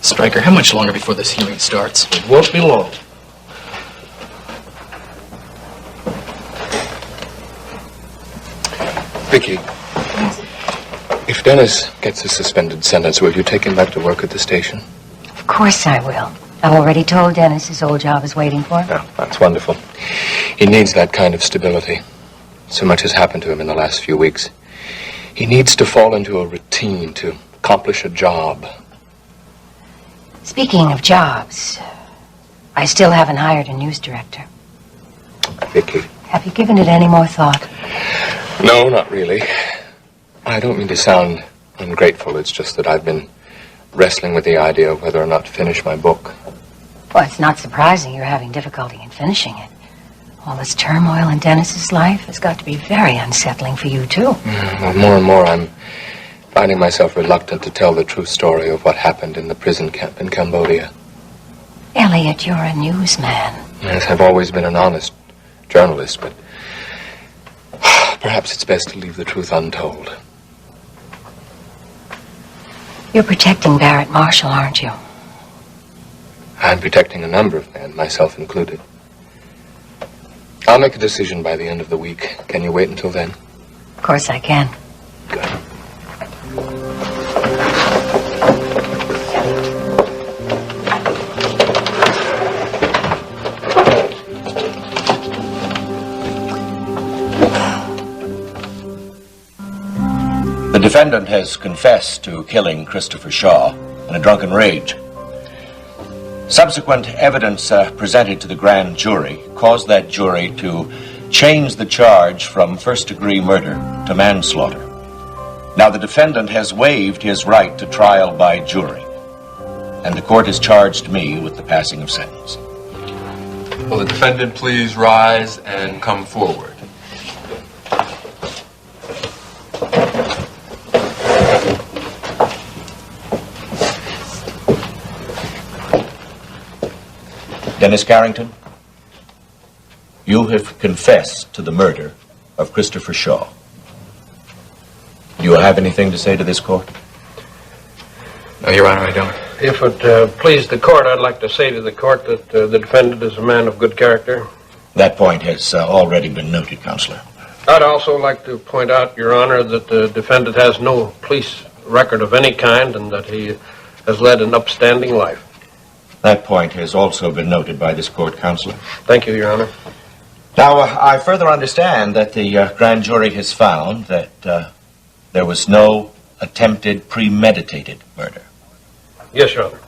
Stryker, how much longer before this hearing starts? It won't be long. Vicky, if Dennis gets a suspended sentence, will you take him back to work at the station? Of course I will. I've already told Dennis his old job is waiting for him. Yeah, that's wonderful. He needs that kind of stability. So much has happened to him in the last few weeks. He needs to fall into a routine to accomplish a job. Speaking of jobs, I still haven't hired a news director. Vicky. Have you given it any more thought? No, not really. I don't mean to sound ungrateful. It's just that I've been wrestling with the idea of whether or not to finish my book. Well, it's not surprising you're having difficulty in finishing it. All this turmoil in Dennis's life has got to be very unsettling for you, too. Well, more and more I'm finding myself reluctant to tell the true story of what happened in the prison camp in Cambodia. Elliot, you're a newsman. Yes, I've always been an honest journalist, but perhaps it's best to leave the truth untold. You're protecting Barrett Marshall, aren't you? I'm protecting a number of men, myself included. I'll make a decision by the end of the week. Can you wait until then? Of course I can. The defendant has confessed to killing Christopher Shaw in a drunken rage. Subsequent evidence presented to the grand jury caused that jury to change the charge from first-degree murder to manslaughter. Now, the defendant has waived his right to trial by jury, and the court has charged me with the passing of sentence. Will the defendant please rise and come forward? Dennis Carrington, you have confessed to the murder of Christopher Shaw. Do you have anything to say to this court? No, Your Honor, I don't. If it please the court, I'd like to say to the court that the defendant is a man of good character. That point has already been noted, Counselor. I'd also like to point out, Your Honor, that the defendant has no police record of any kind and that he has led an upstanding life. That point has also been noted by this court, Counselor. Thank you, Your Honor. Now, I further understand that the grand jury has found that there was no attempted premeditated murder. Yes, Your Honor.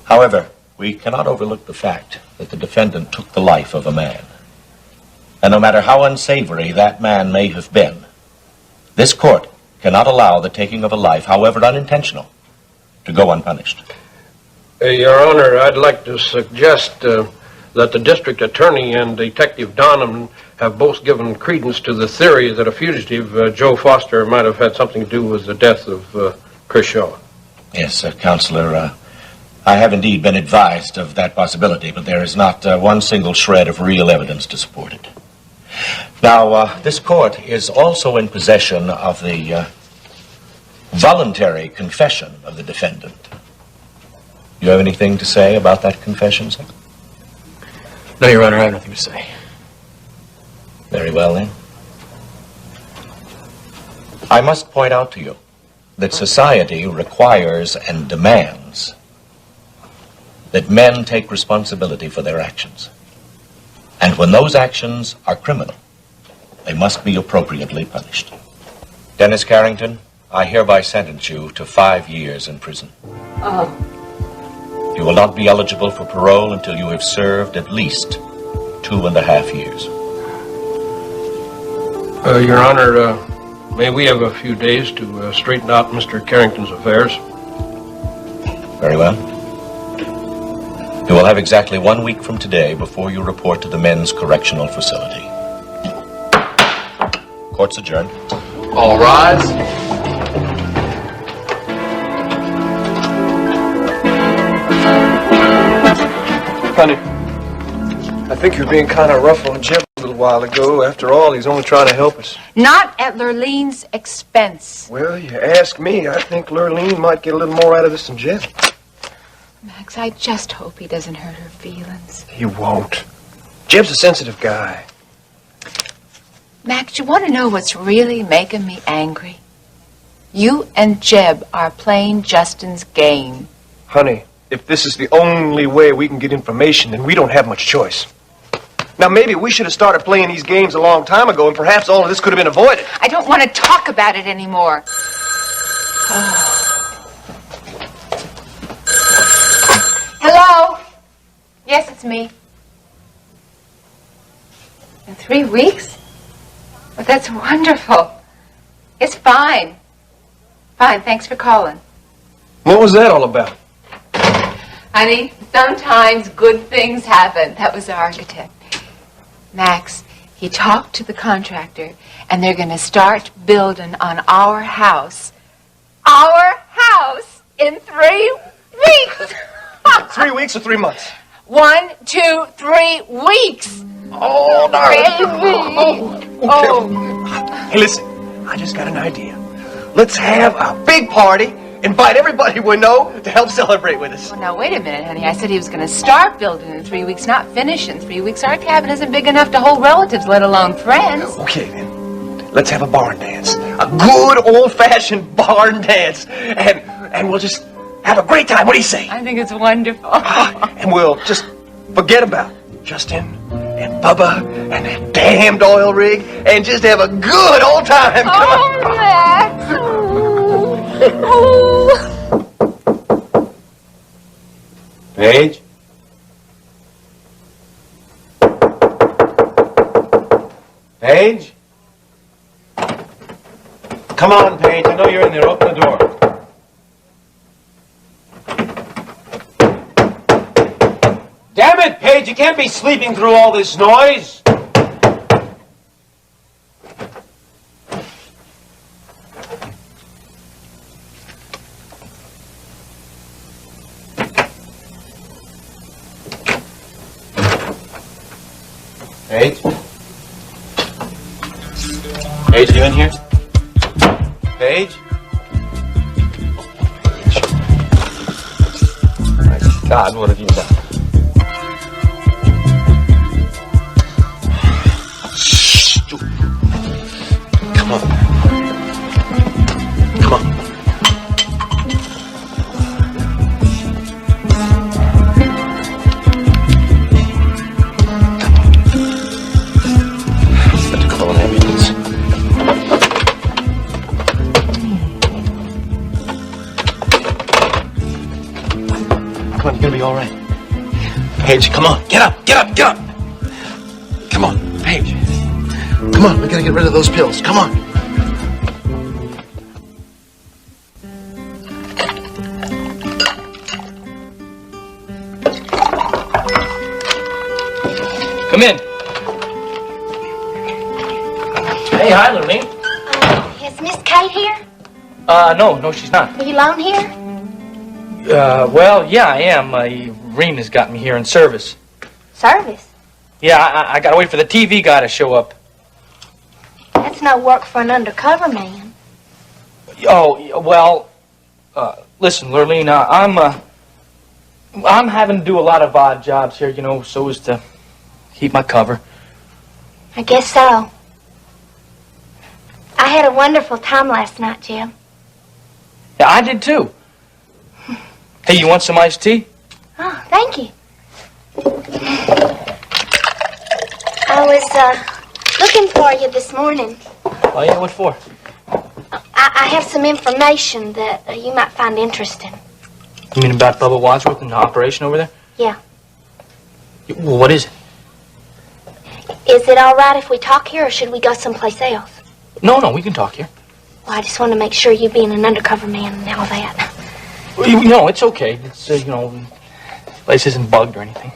However, we cannot overlook the fact that the defendant took the life of a man. And no matter how unsavory that man may have been, this court cannot allow the taking of a life, however unintentional, to go unpunished. Your Honor, I'd like to suggest that the district attorney and Detective Donham have both given credence to the theory that a fugitive, Joe Foster, might have had something to do with the death of Chris Shaw. Yes, Counselor, I have indeed been advised of that possibility, but there is not one single shred of real evidence to support it. Now, this court is also in possession of the voluntary confession of the defendant. Do you have anything to say about that confession, sir? No, Your Honor, I have nothing to say. Very well, then. I must point out to you that society requires and demands that men take responsibility for their actions. And when those actions are criminal, they must be appropriately punished. Dennis Carrington, I hereby sentence you to 5 years in prison. You will not be eligible for parole until you have served at least 2.5 years. Your Honor, may we have a few days to straighten out Mr. Carrington's affairs? Very well. You will have exactly 1 week from today before you report to the men's correctional facility. Court's adjourned. All rise. Honey, I think you're being kind of rough on Jeb a little while ago. After all, he's only trying to help us. Not at Lurlene's expense. Well, you ask me, I think Lurleen might get a little more out of this than Jeb. Max, I just hope he doesn't hurt her feelings. He won't. Jeb's a sensitive guy. Max, you want to know what's really making me angry? You and Jeb are playing Justin's game. Honey, if this is the only way we can get information, then we don't have much choice. Now, maybe we should have started playing these games a long time ago, and perhaps all of this could have been avoided. I don't want to talk about it anymore. Hello? Yes, it's me. In 3 weeks? Well, that's wonderful. It's fine. Fine, thanks for calling. What was that all about? Honey, sometimes good things happen. That was the architect. Max, he talked to the contractor, and they're going to start building on our house. Our house in 3 weeks. 3 weeks or 3 months? 1, 2, 3 weeks. Oh, baby. Oh. Hey, listen, I just got an idea. Let's have a big party invite everybody we know to help celebrate with us. Well, now, wait a minute, honey. I said he was going to start building in 3 weeks, not finish in 3 weeks. Our cabin isn't big enough to hold relatives, let alone friends. Okay, then. Let's have a barn dance. A good old-fashioned barn dance. And we'll just have a great time. What do you say? I think it's wonderful. And we'll just forget about Justin and Bubba and that damned oil rig and just have a good old time. Come on. Max. Paige? Paige? Come on, Paige. I know you're in there. Open the door. Damn it, Paige. You can't be sleeping through all this noise. Paige? Paige, you in here? Paige? My God, what have you done? Come on. Come on. Have to call an ambulance. Come on, you're gonna be all right. Paige, come on. Get up, get up, get up. Come on, Paige. Come on, we gotta get rid of those pills. Come on. Come in. Hey, hi, Lurleen. Is Miss Kate here? No, she's not. Are you alone here? Well, yeah, I am. Rena's got me here in service. Service? Yeah, I gotta wait for the TV guy to show up. That's no work for an undercover man. Oh, well, listen, Lurleen, I'm having to do a lot of odd jobs here, you know, so as to keep my cover. I guess so. I had a wonderful time last night, Jim. Yeah, I did too. Hey, you want some iced tea? Oh, thank you. I was, looking for you this morning. Oh, yeah, what for? I have some information that you might find interesting. You mean about Bubba Wadsworth and the operation over there? Yeah. Well, what is it? Is it all right if we talk here, or should we go someplace else? No, we can talk here. Well, I just want to make sure you being an undercover man and all that. No, it's okay. It's, you know, the place isn't bugged or anything.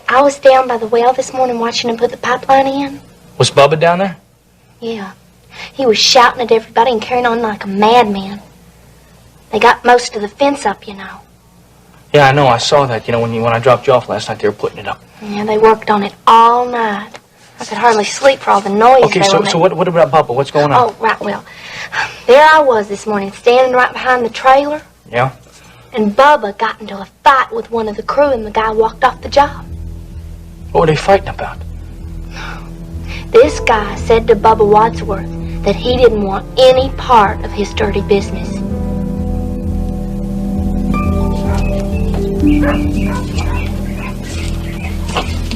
I was down by the well this morning watching him put the pipeline in. Was Bubba down there? Yeah. He was shouting at everybody and carrying on like a madman. They got most of the fence up, you know. Yeah, I know. I saw that, you know, when I dropped you off last night, they were putting it up. Yeah, they worked on it all night. I could hardly sleep for all the noise Okay, they were so making. what about Bubba? What's going on? Oh, right, well, there I was this morning, standing right behind the trailer, Yeah? and Bubba got into a fight with one of the crew, and the guy walked off the job. What were they fighting about? This guy said to Bubba Wadsworth that he didn't want any part of his dirty business.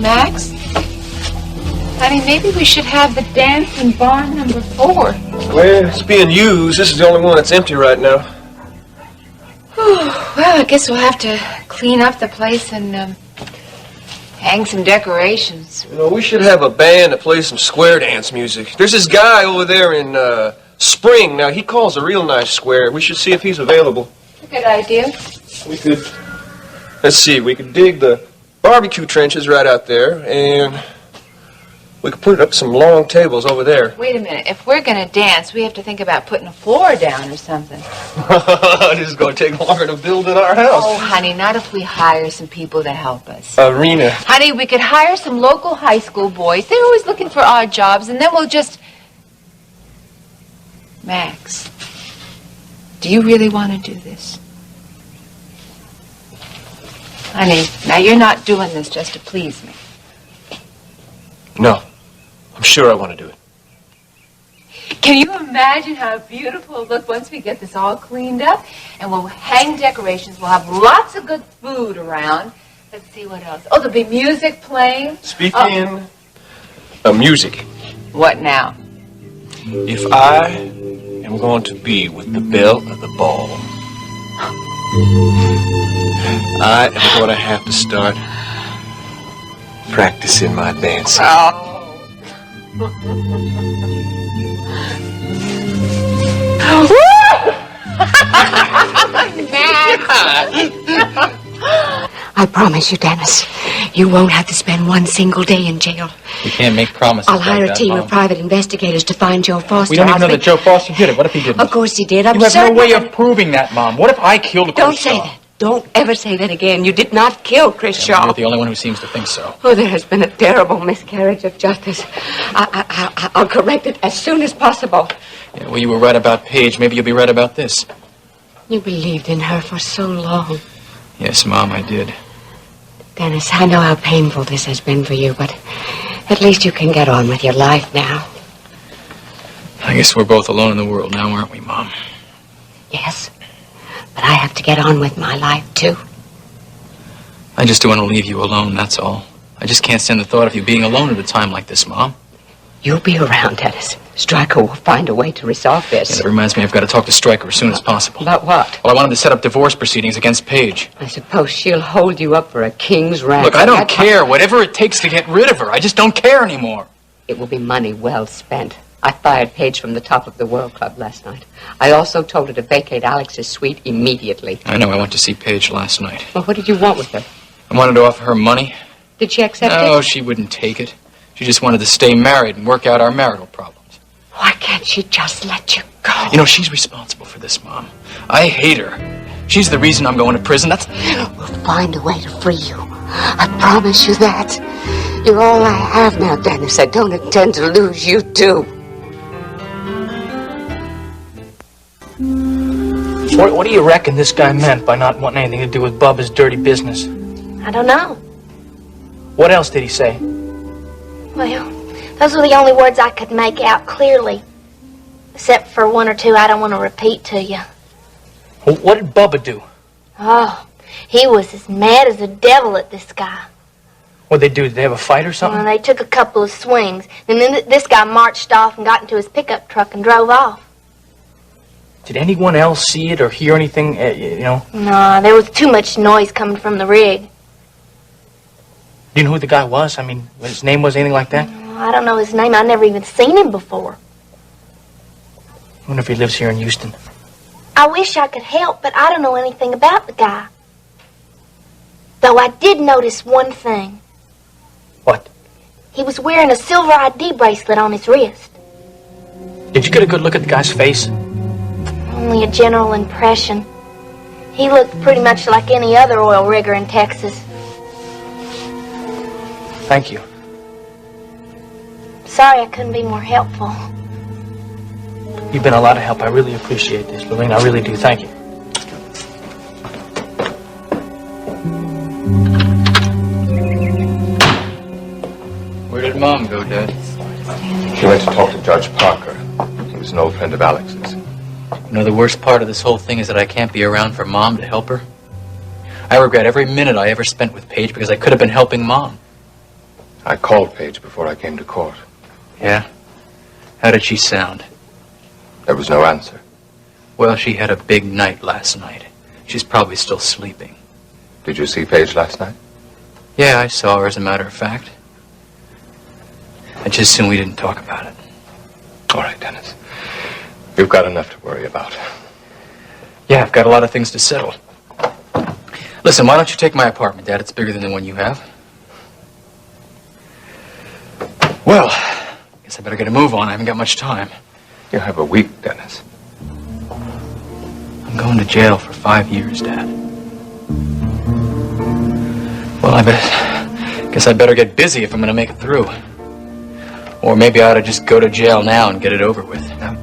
Max? Honey, maybe we should have the dance in barn number 4. Well, it's being used. This is the only one that's empty right now. Well, I guess we'll have to clean up the place and hang some decorations. You know, we should have a band that plays some square dance music. There's this guy over there in Spring. Now, he calls a real nice square. We should see if he's available. Good idea. We could, let's see, we could dig the barbecue trenches right out there, and we could put up some long tables over there. Wait a minute. If we're going to dance, we have to think about putting a floor down or something. This is going to take longer to build than our house. Oh, honey, not if we hire some people to help us. Rena. Honey, we could hire some local high school boys. They're always looking for odd jobs, and then we'll just... Max, do Do you really want to do this? Honey, now you're not doing this just to please me. No. I'm sure I want to do it. Can you imagine how beautiful it'll look once we get this all cleaned up? And we'll hang decorations. We'll have lots of good food around. Let's see what else. Oh, there'll be music playing. Speaking of music, What now? if I am going to be with the belle of the ball, I am going to have to start practicing my dancing. I promise you, Dennis, you won't have to spend one single day in jail. You can't make promises I'll hire like a that, team Mom. of private investigators to find Joe Foster. We don't even I'll know think- that Joe Foster did it. What if he didn't? Of course he did. I'm You have certain no way of of proving that, Mom. What if I killed Chris Don't say Shaw? that. Don't ever say that again. You did not kill Chris Yeah, Shaw. you're the only one who seems to think so. Oh, there has been a terrible miscarriage of justice. I'll correct it as soon as possible. Yeah, well, you were right about Paige. Maybe you'll be right about this. You believed in her for so long. Yes, Mom, I did. Dennis, I know how painful this has been for you, but at least you can get on with your life now. I guess we're both alone in the world now, aren't we, Mom? Yes, but I have to get on with my life, too. I just don't want to leave you alone, that's all. I just can't stand the thought of you being alone at a time like this, Mom. You'll be around, Dennis. Stryker will find a way to resolve this. Yeah, that reminds me I've got to talk to Stryker as soon as possible. About what? Well, I wanted to set up divorce proceedings against Paige. I suppose she'll hold you up for a king's ransom. Look, I don't care. Whatever it takes to get rid of her. I just don't care anymore. It will be money well spent. I fired Paige from the top of the World Club last night. I also told her to vacate Alex's suite immediately. I know. I went to see Paige last night. Well, what did you want with her? I wanted to offer her money. Did she accept No, it? she wouldn't take it. She just wanted to stay married and work out our marital problems. Why can't she just let you go? You know, she's responsible for this, Mom. I hate her. She's the reason I'm going to prison. We'll find a way to free you. I promise you that. You're all I have now, Dennis. I don't intend to lose you, too. What do you reckon this guy meant by not wanting anything to do with Bubba's dirty business? I don't know. What else did he say? Well, those were the only words I could make out clearly. Except for one or two I don't want to repeat to you. What did Bubba do? Oh, he was as mad as the devil at this guy. What'd they do? Did they have a fight or something? Well, they took a couple of swings, and then this guy marched off and got into his pickup truck and drove off. Did anyone else see it or hear anything, you know? No, there was too much noise coming from the rig. Do you know who the guy was? I mean, what his name was, anything like that? I don't know his name. I've never even seen him before. I wonder if he lives here in Houston. I wish I could help, but I don't know anything about the guy. Though I did notice one thing. What? He was wearing a silver ID bracelet on his wrist. Did you get a good look at the guy's face? Only a general impression. He looked pretty much like any other oil rigger in Texas. Thank you. Sorry I couldn't be more helpful. You've been a lot of help. I really appreciate this, Lorraine. I really do. Thank you. Where did Mom go, Dad? She went to talk to Judge Parker. He was an old friend of Alex's. You know, the worst part of this whole thing is that I can't be around for Mom to help her. I regret every minute I ever spent with Paige because I could have been helping Mom. I called Paige before I came to court. Yeah? How did she sound? There was no answer. Well, she had a big night last night. She's probably still sleeping. Did you see Paige last night? Yeah, I saw her, as a matter of fact. I just assumed we didn't talk about it. All right, Dennis. You've got enough to worry about. Yeah, I've got a lot of things to settle. Listen, why don't you take my apartment, Dad? It's bigger than the one you have. Well, guess I better get a move on. I haven't got much time. You have a week, Dennis. I'm going to jail for 5 years, Dad. Well, guess I better get busy if I'm going to make it through. Or maybe I ought to just go to jail now and get it over with. Now,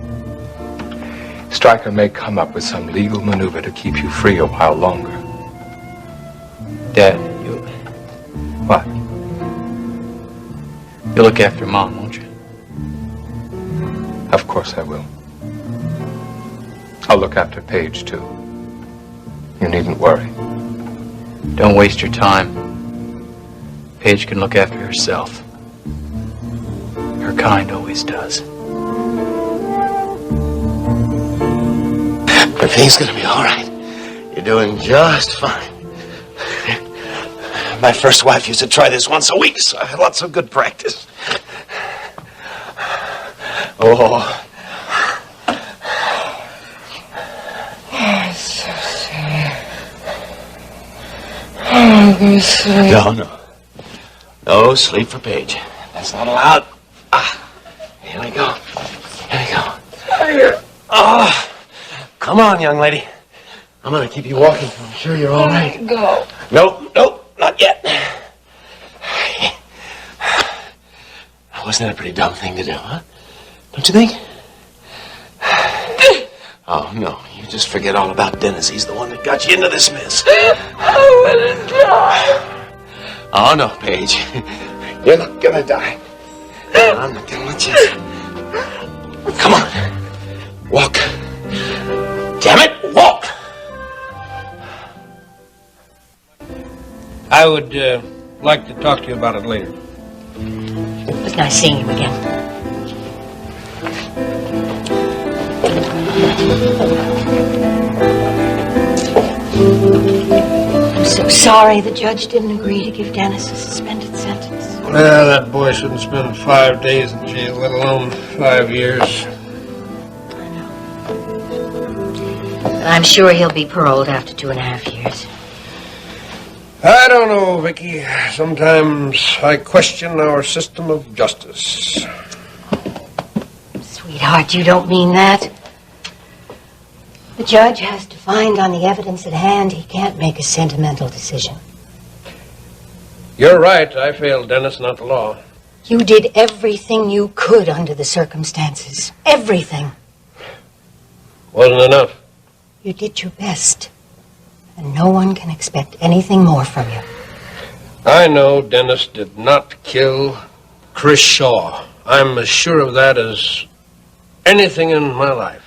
Stryker may come up with some legal maneuver to keep you free a while longer. Dad, you... What? You'll look after Mom, won't you? Of course I will. I'll look after Paige, too. You needn't worry. Don't waste your time. Paige can look after herself. Her kind always does. Everything's gonna be all right. You're doing just fine. My first wife used to try this once a week, so I had lots of good practice. Oh. So sad. Oh, go sleep. No. No sleep for Paige. That's not allowed. Here we go. Oh. Come on, young lady. I'm gonna keep you walking. I'm sure you're all right. Go. Nope, not yet. Wasn't that a pretty dumb thing to do, huh? Don't you think? Oh, no. You just forget all about Dennis. He's the one that got you into this mess. I wouldn't die. Oh, no, Paige. You're not gonna die. I'm not gonna let you. Come on. Walk. Damn it, walk! I would like to talk to you about it later. It was nice seeing you again. I'm so sorry the judge didn't agree to give Dennis a suspended sentence. Well, that boy shouldn't spend 5 days in jail, let alone 5 years. But I'm sure he'll be paroled after 2.5 years. I don't know, Vicky. Sometimes I question our system of justice. Sweetheart, you don't mean that. The judge has to find on the evidence at hand. He can't make a sentimental decision. You're right. I failed Dennis, not the law. You did everything you could under the circumstances. Everything. Wasn't enough. You did your best. And no one can expect anything more from you. I know Dennis did not kill Chris Shaw. I'm as sure of that as anything in my life.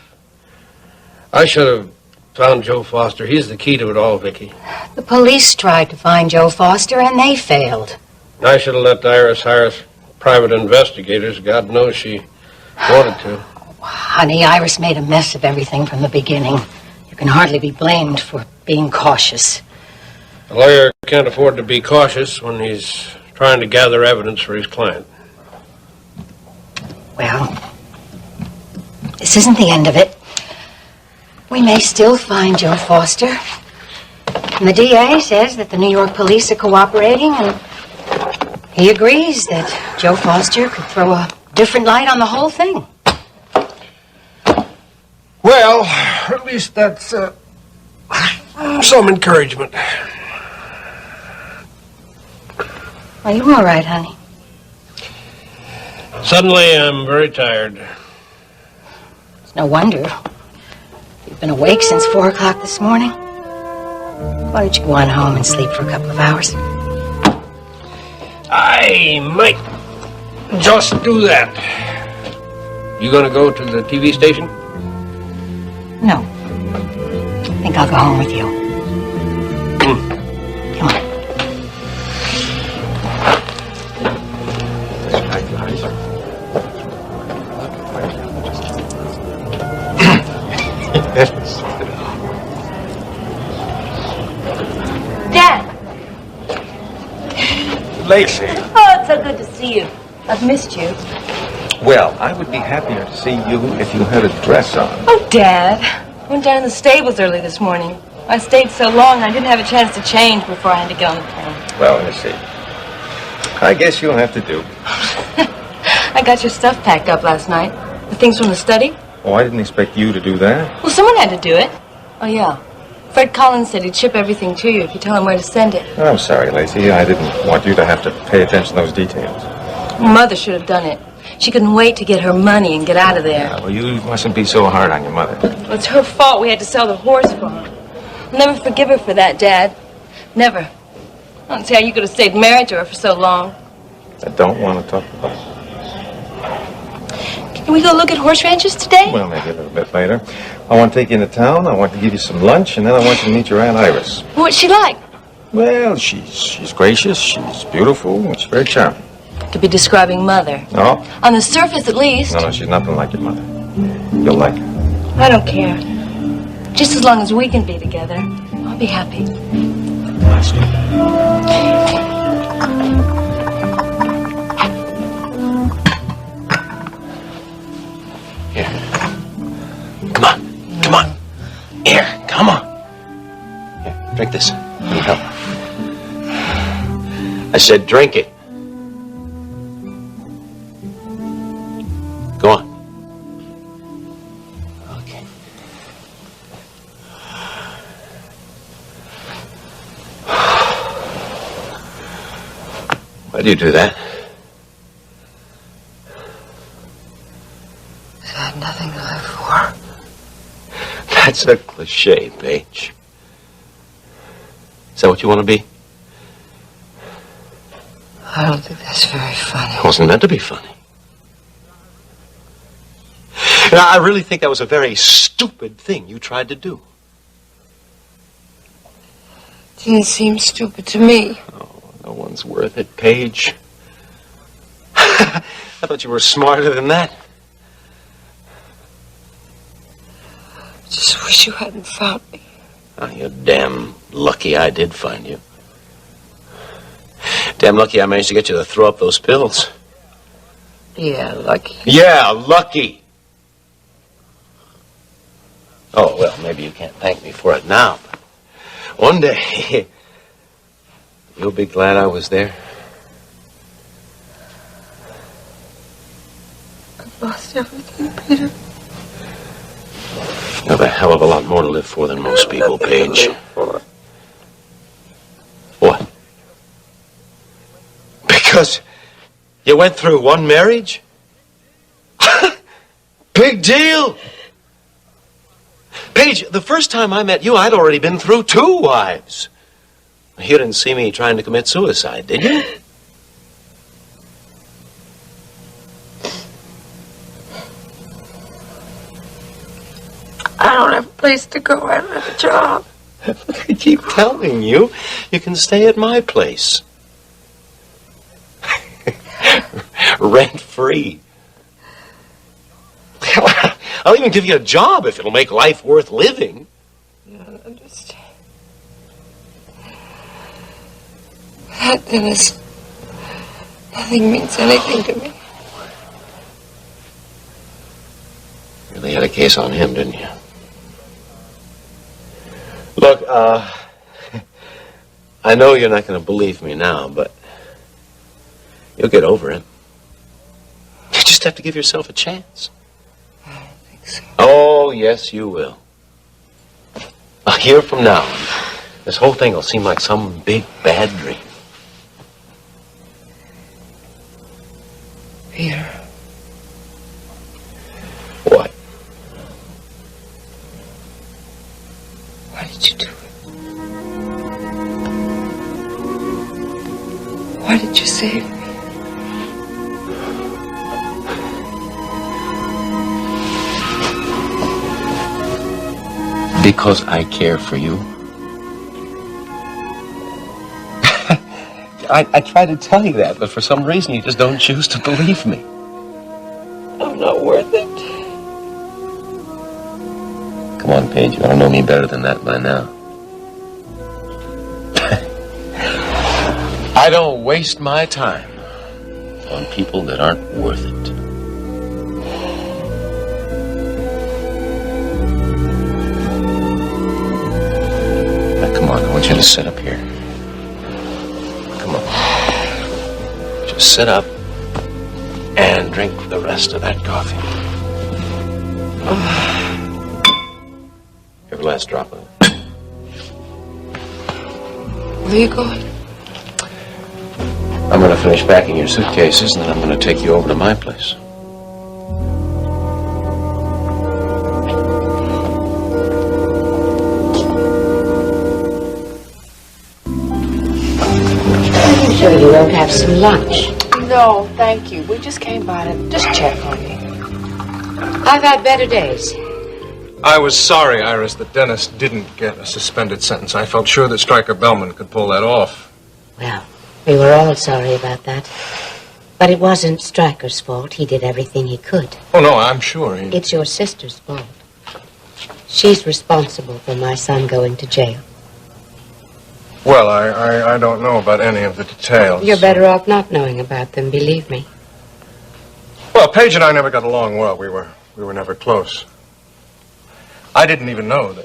I should have found Joe Foster. He's the key to it all, Vicky. The police tried to find Joe Foster, and they failed. I should have let Iris hire private investigators. God knows she wanted to. Honey, Iris made a mess of everything from the beginning. You can hardly be blamed for being cautious. A lawyer can't afford to be cautious when he's trying to gather evidence for his client. Well, this isn't the end of it. We may still find Joe Foster. And the DA says that the New York police are cooperating, and he agrees that Joe Foster could throw a different light on the whole thing. Well, at least that's some encouragement. Are you all right, honey? Suddenly, I'm very tired. It's no wonder. You've been awake since 4 o'clock this morning. Why don't you go on home and sleep for a couple of hours? I might just do that. You gonna go to the TV station? No. I think I'll go home with you. Come on. Dad! Lacey. Oh, it's so good to see you. I've missed you. Well, I would be happier to see you if you had a dress on. Oh, Dad. I went down to the stables early this morning. I stayed so long I didn't have a chance to change before I had to get on the plane. Well, let's see. I guess you'll have to do. I got your stuff packed up last night. The things from the study. Oh, I didn't expect you to do that. Well, someone had to do it. Oh, yeah. Fred Collins said he'd ship everything to you if you tell him where to send it. I'm sorry, Lacey. I didn't want you to have to pay attention to those details. Mother should have done it. She couldn't wait to get her money and get out of there. Well, you mustn't be so hard on your mother. Well, it's her fault we had to sell the horse farm. I'll never forgive her for that, Dad. Never. I don't see how you could have stayed married to her for so long. I don't want to talk about it. Can we go look at horse ranches today? Well, maybe a little bit later. I want to take you into town. I want to give you some lunch, and then I want you to meet your Aunt Iris. What's she like? Well, she's gracious, she's beautiful, and she's very charming. Could be describing Mother. No? On the surface, at least. No, she's nothing like your mother. You'll like her. I don't care. Just as long as we can be together, I'll be happy. Come on. Here, come on. Here, drink this. Need help. I said drink it. Go on. Okay. Why do you do that? I had nothing to live for. That's a cliche, Paige. Is that what you want to be? I don't think that's very funny. It wasn't meant to be funny. And I really think that was a very stupid thing you tried to do. Didn't seem stupid to me. Oh, no one's worth it, Paige. I thought you were smarter than that. Just wish you hadn't found me. Oh, you're damn lucky I did find you. Damn lucky I managed to get you to throw up those pills. Yeah, lucky. Yeah, lucky. Oh, well, maybe you can't thank me for it now, but one day, you'll be glad I was there. I've lost everything, Peter. You have a hell of a lot more to live for than most people, Paige. What? Because you went through one marriage? Big deal! Paige, the first time I met you, I'd already been through 2 wives. You didn't see me trying to commit suicide, did you? I don't have a place to go. I don't have a job. I keep telling you, you can stay at my place. Rent-free. I'll even give you a job if it'll make life worth living. You don't understand. That Dennis, nothing means anything to me. Really had a case on him, didn't you? Look, I know you're not going to believe me now, but you'll get over him. You just have to give yourself a chance. I don't think so. Oh, yes, you will. A year from now, this whole thing will seem like some big, bad dream. Peter. What? Why did you do it? Why did you save me? Because I care for you. I try to tell you that, but for some reason you just don't choose to believe me. I'm not worth it. Come on, Paige, you ought to know me better than that by now. I don't waste my time on people that aren't worth it. Now, come on, I want you to sit up here. Come on. Just sit up and drink the rest of that coffee. Your last drop of it. Where are you going? I'm going to finish packing your suitcases, and then I'm going to take you over to my place. sure you won't have some lunch? No, thank you. We just came by to just check on you. I've had better days. I was sorry, Iris, that Dennis didn't get a suspended sentence. I felt sure that Stryker Bellman could pull that off. Well, we were all sorry about that. But it wasn't Stryker's fault. He did everything he could. Oh, no, I'm sure he... It's your sister's fault. She's responsible for my son going to jail. Well, I don't know about any of the details. You're better off not knowing about them, believe me. Well, Paige and I never got along well. We were never close. I didn't even know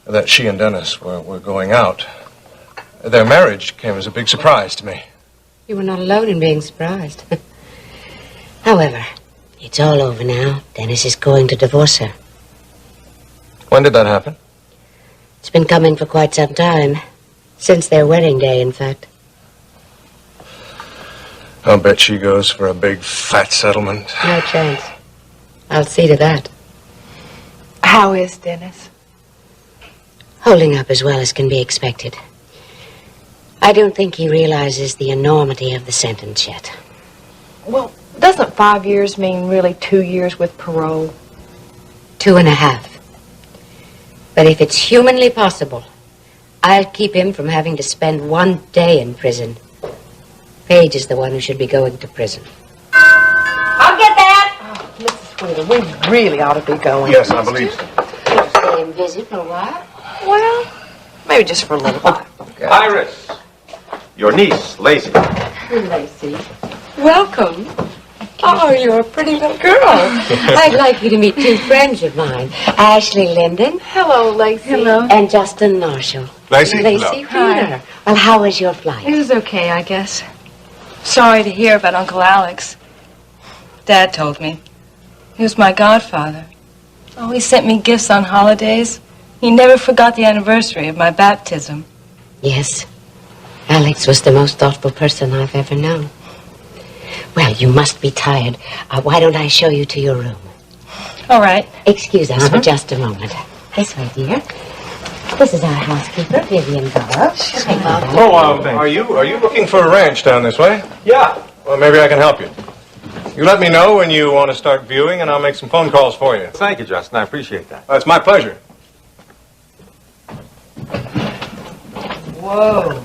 that she and Dennis were going out. Their marriage came as a big surprise to me. You were not alone in being surprised. However, it's all over now. Dennis is going to divorce her. When did that happen? It's been coming for quite some time. Since their wedding day, in fact. I'll bet she goes for a big, fat settlement. No chance. I'll see to that. How is Dennis? Holding up as well as can be expected. I don't think he realizes the enormity of the sentence yet. Well, doesn't 5 years mean really 2 years with parole? 2.5. But if it's humanly possible, I'll keep him from having to spend 1 day in prison. Paige is the one who should be going to prison. I'll get that! Oh, Mrs. Wheeler, we really ought to be going. Yes, I believe so. Staying busy for a while? Well, maybe just for a little while. Okay. Iris, your niece, Lacey. Lacey. Welcome. Oh, you're a pretty little girl. I'd like you to meet 2 friends of mine. Ashley Linden. Hello, Lacey. Hello. And Justin Marshall. Lacey? Lacey Wheeler. Well, how was your flight? It was okay, I guess. Sorry to hear about Uncle Alex. Dad told me. He was my godfather. Oh, he sent me gifts on holidays. He never forgot the anniversary of my baptism. Yes. Alex was the most thoughtful person I've ever known. Well, you must be tired. Why don't I show you to your room? All right. Excuse us for just a moment. This way, dear. This is our housekeeper, Vivian Barrow. Are you looking for a ranch down this way? Yeah. Well, maybe I can help you. You let me know when you want to start viewing, and I'll make some phone calls for you. Thank you, Justin. I appreciate that. It's my pleasure. Whoa.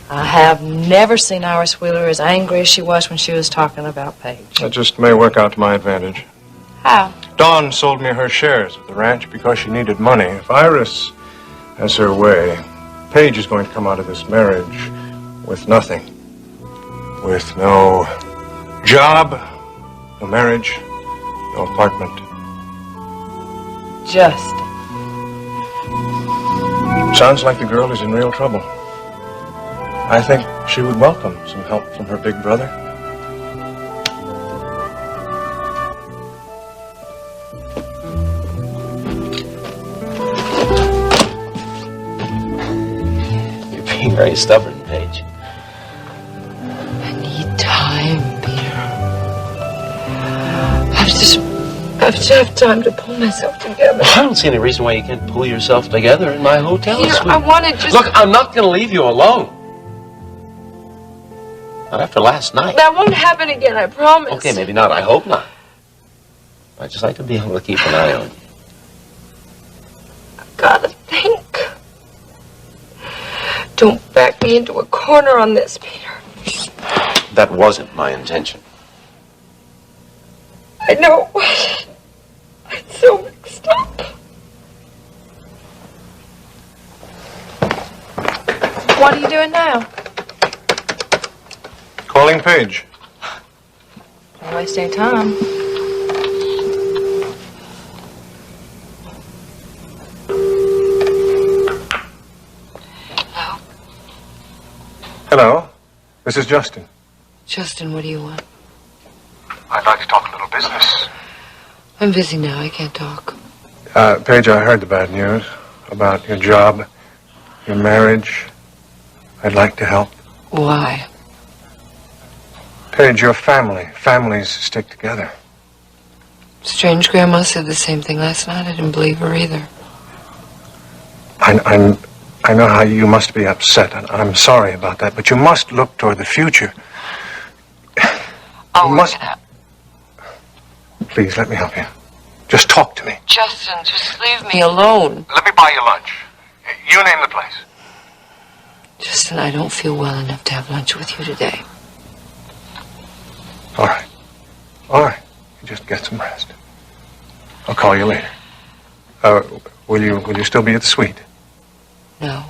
I have never seen Iris Wheeler as angry as she was when she was talking about Paige. That just may work out to my advantage. How? Dawn sold me her shares of the ranch because she needed money. If Iris has her way, Paige is going to come out of this marriage with nothing. With no job, no marriage, no apartment. Just. Sounds like the girl is in real trouble. I think she would welcome some help from her big brother. You're being very stubborn, Paige. I need time, Peter. I have to have time to pull myself together. Well, I don't see any reason why you can't pull yourself together in my hotel Peter, suite. I want to just... Look, I'm not going to leave you alone. Not after last night. That won't happen again, I promise. Okay, maybe not. I hope not. I'd just like to be able to keep an eye on you. I've got to think. Don't back me into a corner on this, Peter. That wasn't my intention. I know. I'm so mixed up. What are you doing now? Calling Paige. Don't waste any time. Hello. This is Justin. Justin, what do you want? I'd like to talk a little business. I'm busy now. I can't talk. Paige, I heard the bad news about your job, your marriage. I'd like to help. Why? Paige, your family. Families stick together. Strange Grandma said the same thing last night. I didn't believe her either. I know how you must be upset, and I'm sorry about that, but you must look toward the future. Oh, You must... Please, let me help you. Just talk to me. Justin, just leave me alone. Let me buy you lunch. You name the place. Justin, I don't feel well enough to have lunch with you today. All right. All right. You just get some rest. I'll call you later. Will you still be at the suite? No.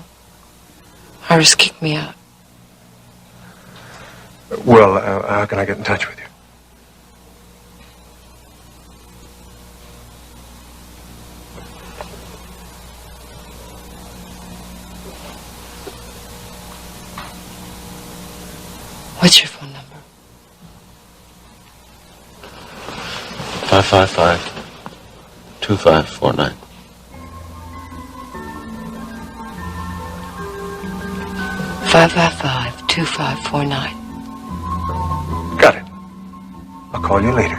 Iris kicked me out. Well, how can I get in touch with you? What's your phone number? 555-2549. $555-2549. Got it. I'll call you later.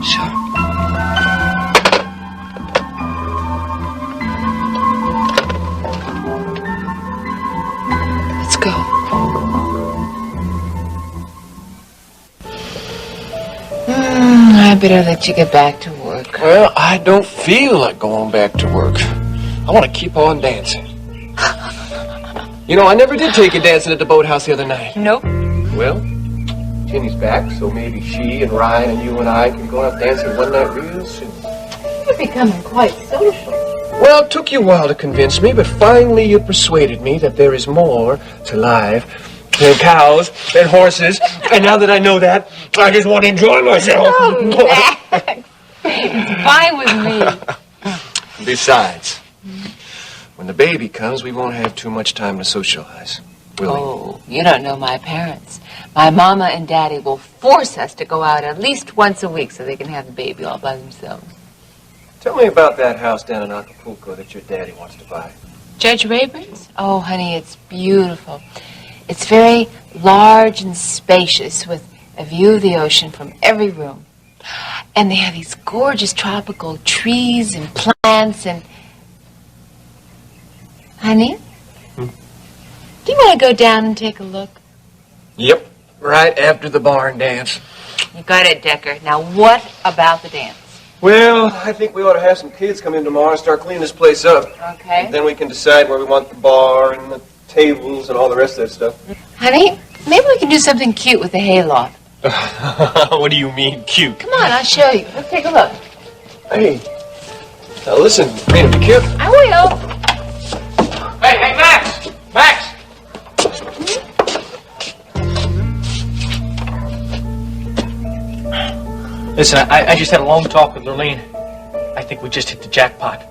Sure. Let's go. I better let you get back to work. Well, I don't feel like going back to work. I want to keep on dancing. You know, I never did take you dancing at the boathouse the other night. Nope. Well, Jenny's back, so maybe she and Ryan and you and I can go out dancing one night real soon. You're becoming quite social. Well, it took you a while to convince me, but finally you persuaded me that there is more to life than cows, than horses, and now that I know that, I just want to enjoy myself. Oh, Max. It's fine with me. Besides, when the baby comes, we won't have too much time to socialize, will we? Oh, you don't know my parents. My mama and daddy will force us to go out at least once a week so they can have the baby all by themselves. Tell me about that house down in Acapulco that your daddy wants to buy. Judge Rayburn's? Oh, honey, it's beautiful. It's very large and spacious with a view of the ocean from every room. And they have these gorgeous tropical trees and plants and... Honey? Do you want to go down and take a look? Yep, right after the barn dance. You got it, Decker. Now, what about the dance? Well, I think we ought to have some kids come in tomorrow and start cleaning this place up. Okay. And then we can decide where we want the bar and the tables and all the rest of that stuff. Honey, maybe we can do something cute with the hayloft. What do you mean, cute? Come on, I'll show you. Let's take a look. Hey, now listen, Rena, be careful. I will. Hey, Max! Max! Listen, I just had a long talk with Lurleen. I think we just hit the jackpot.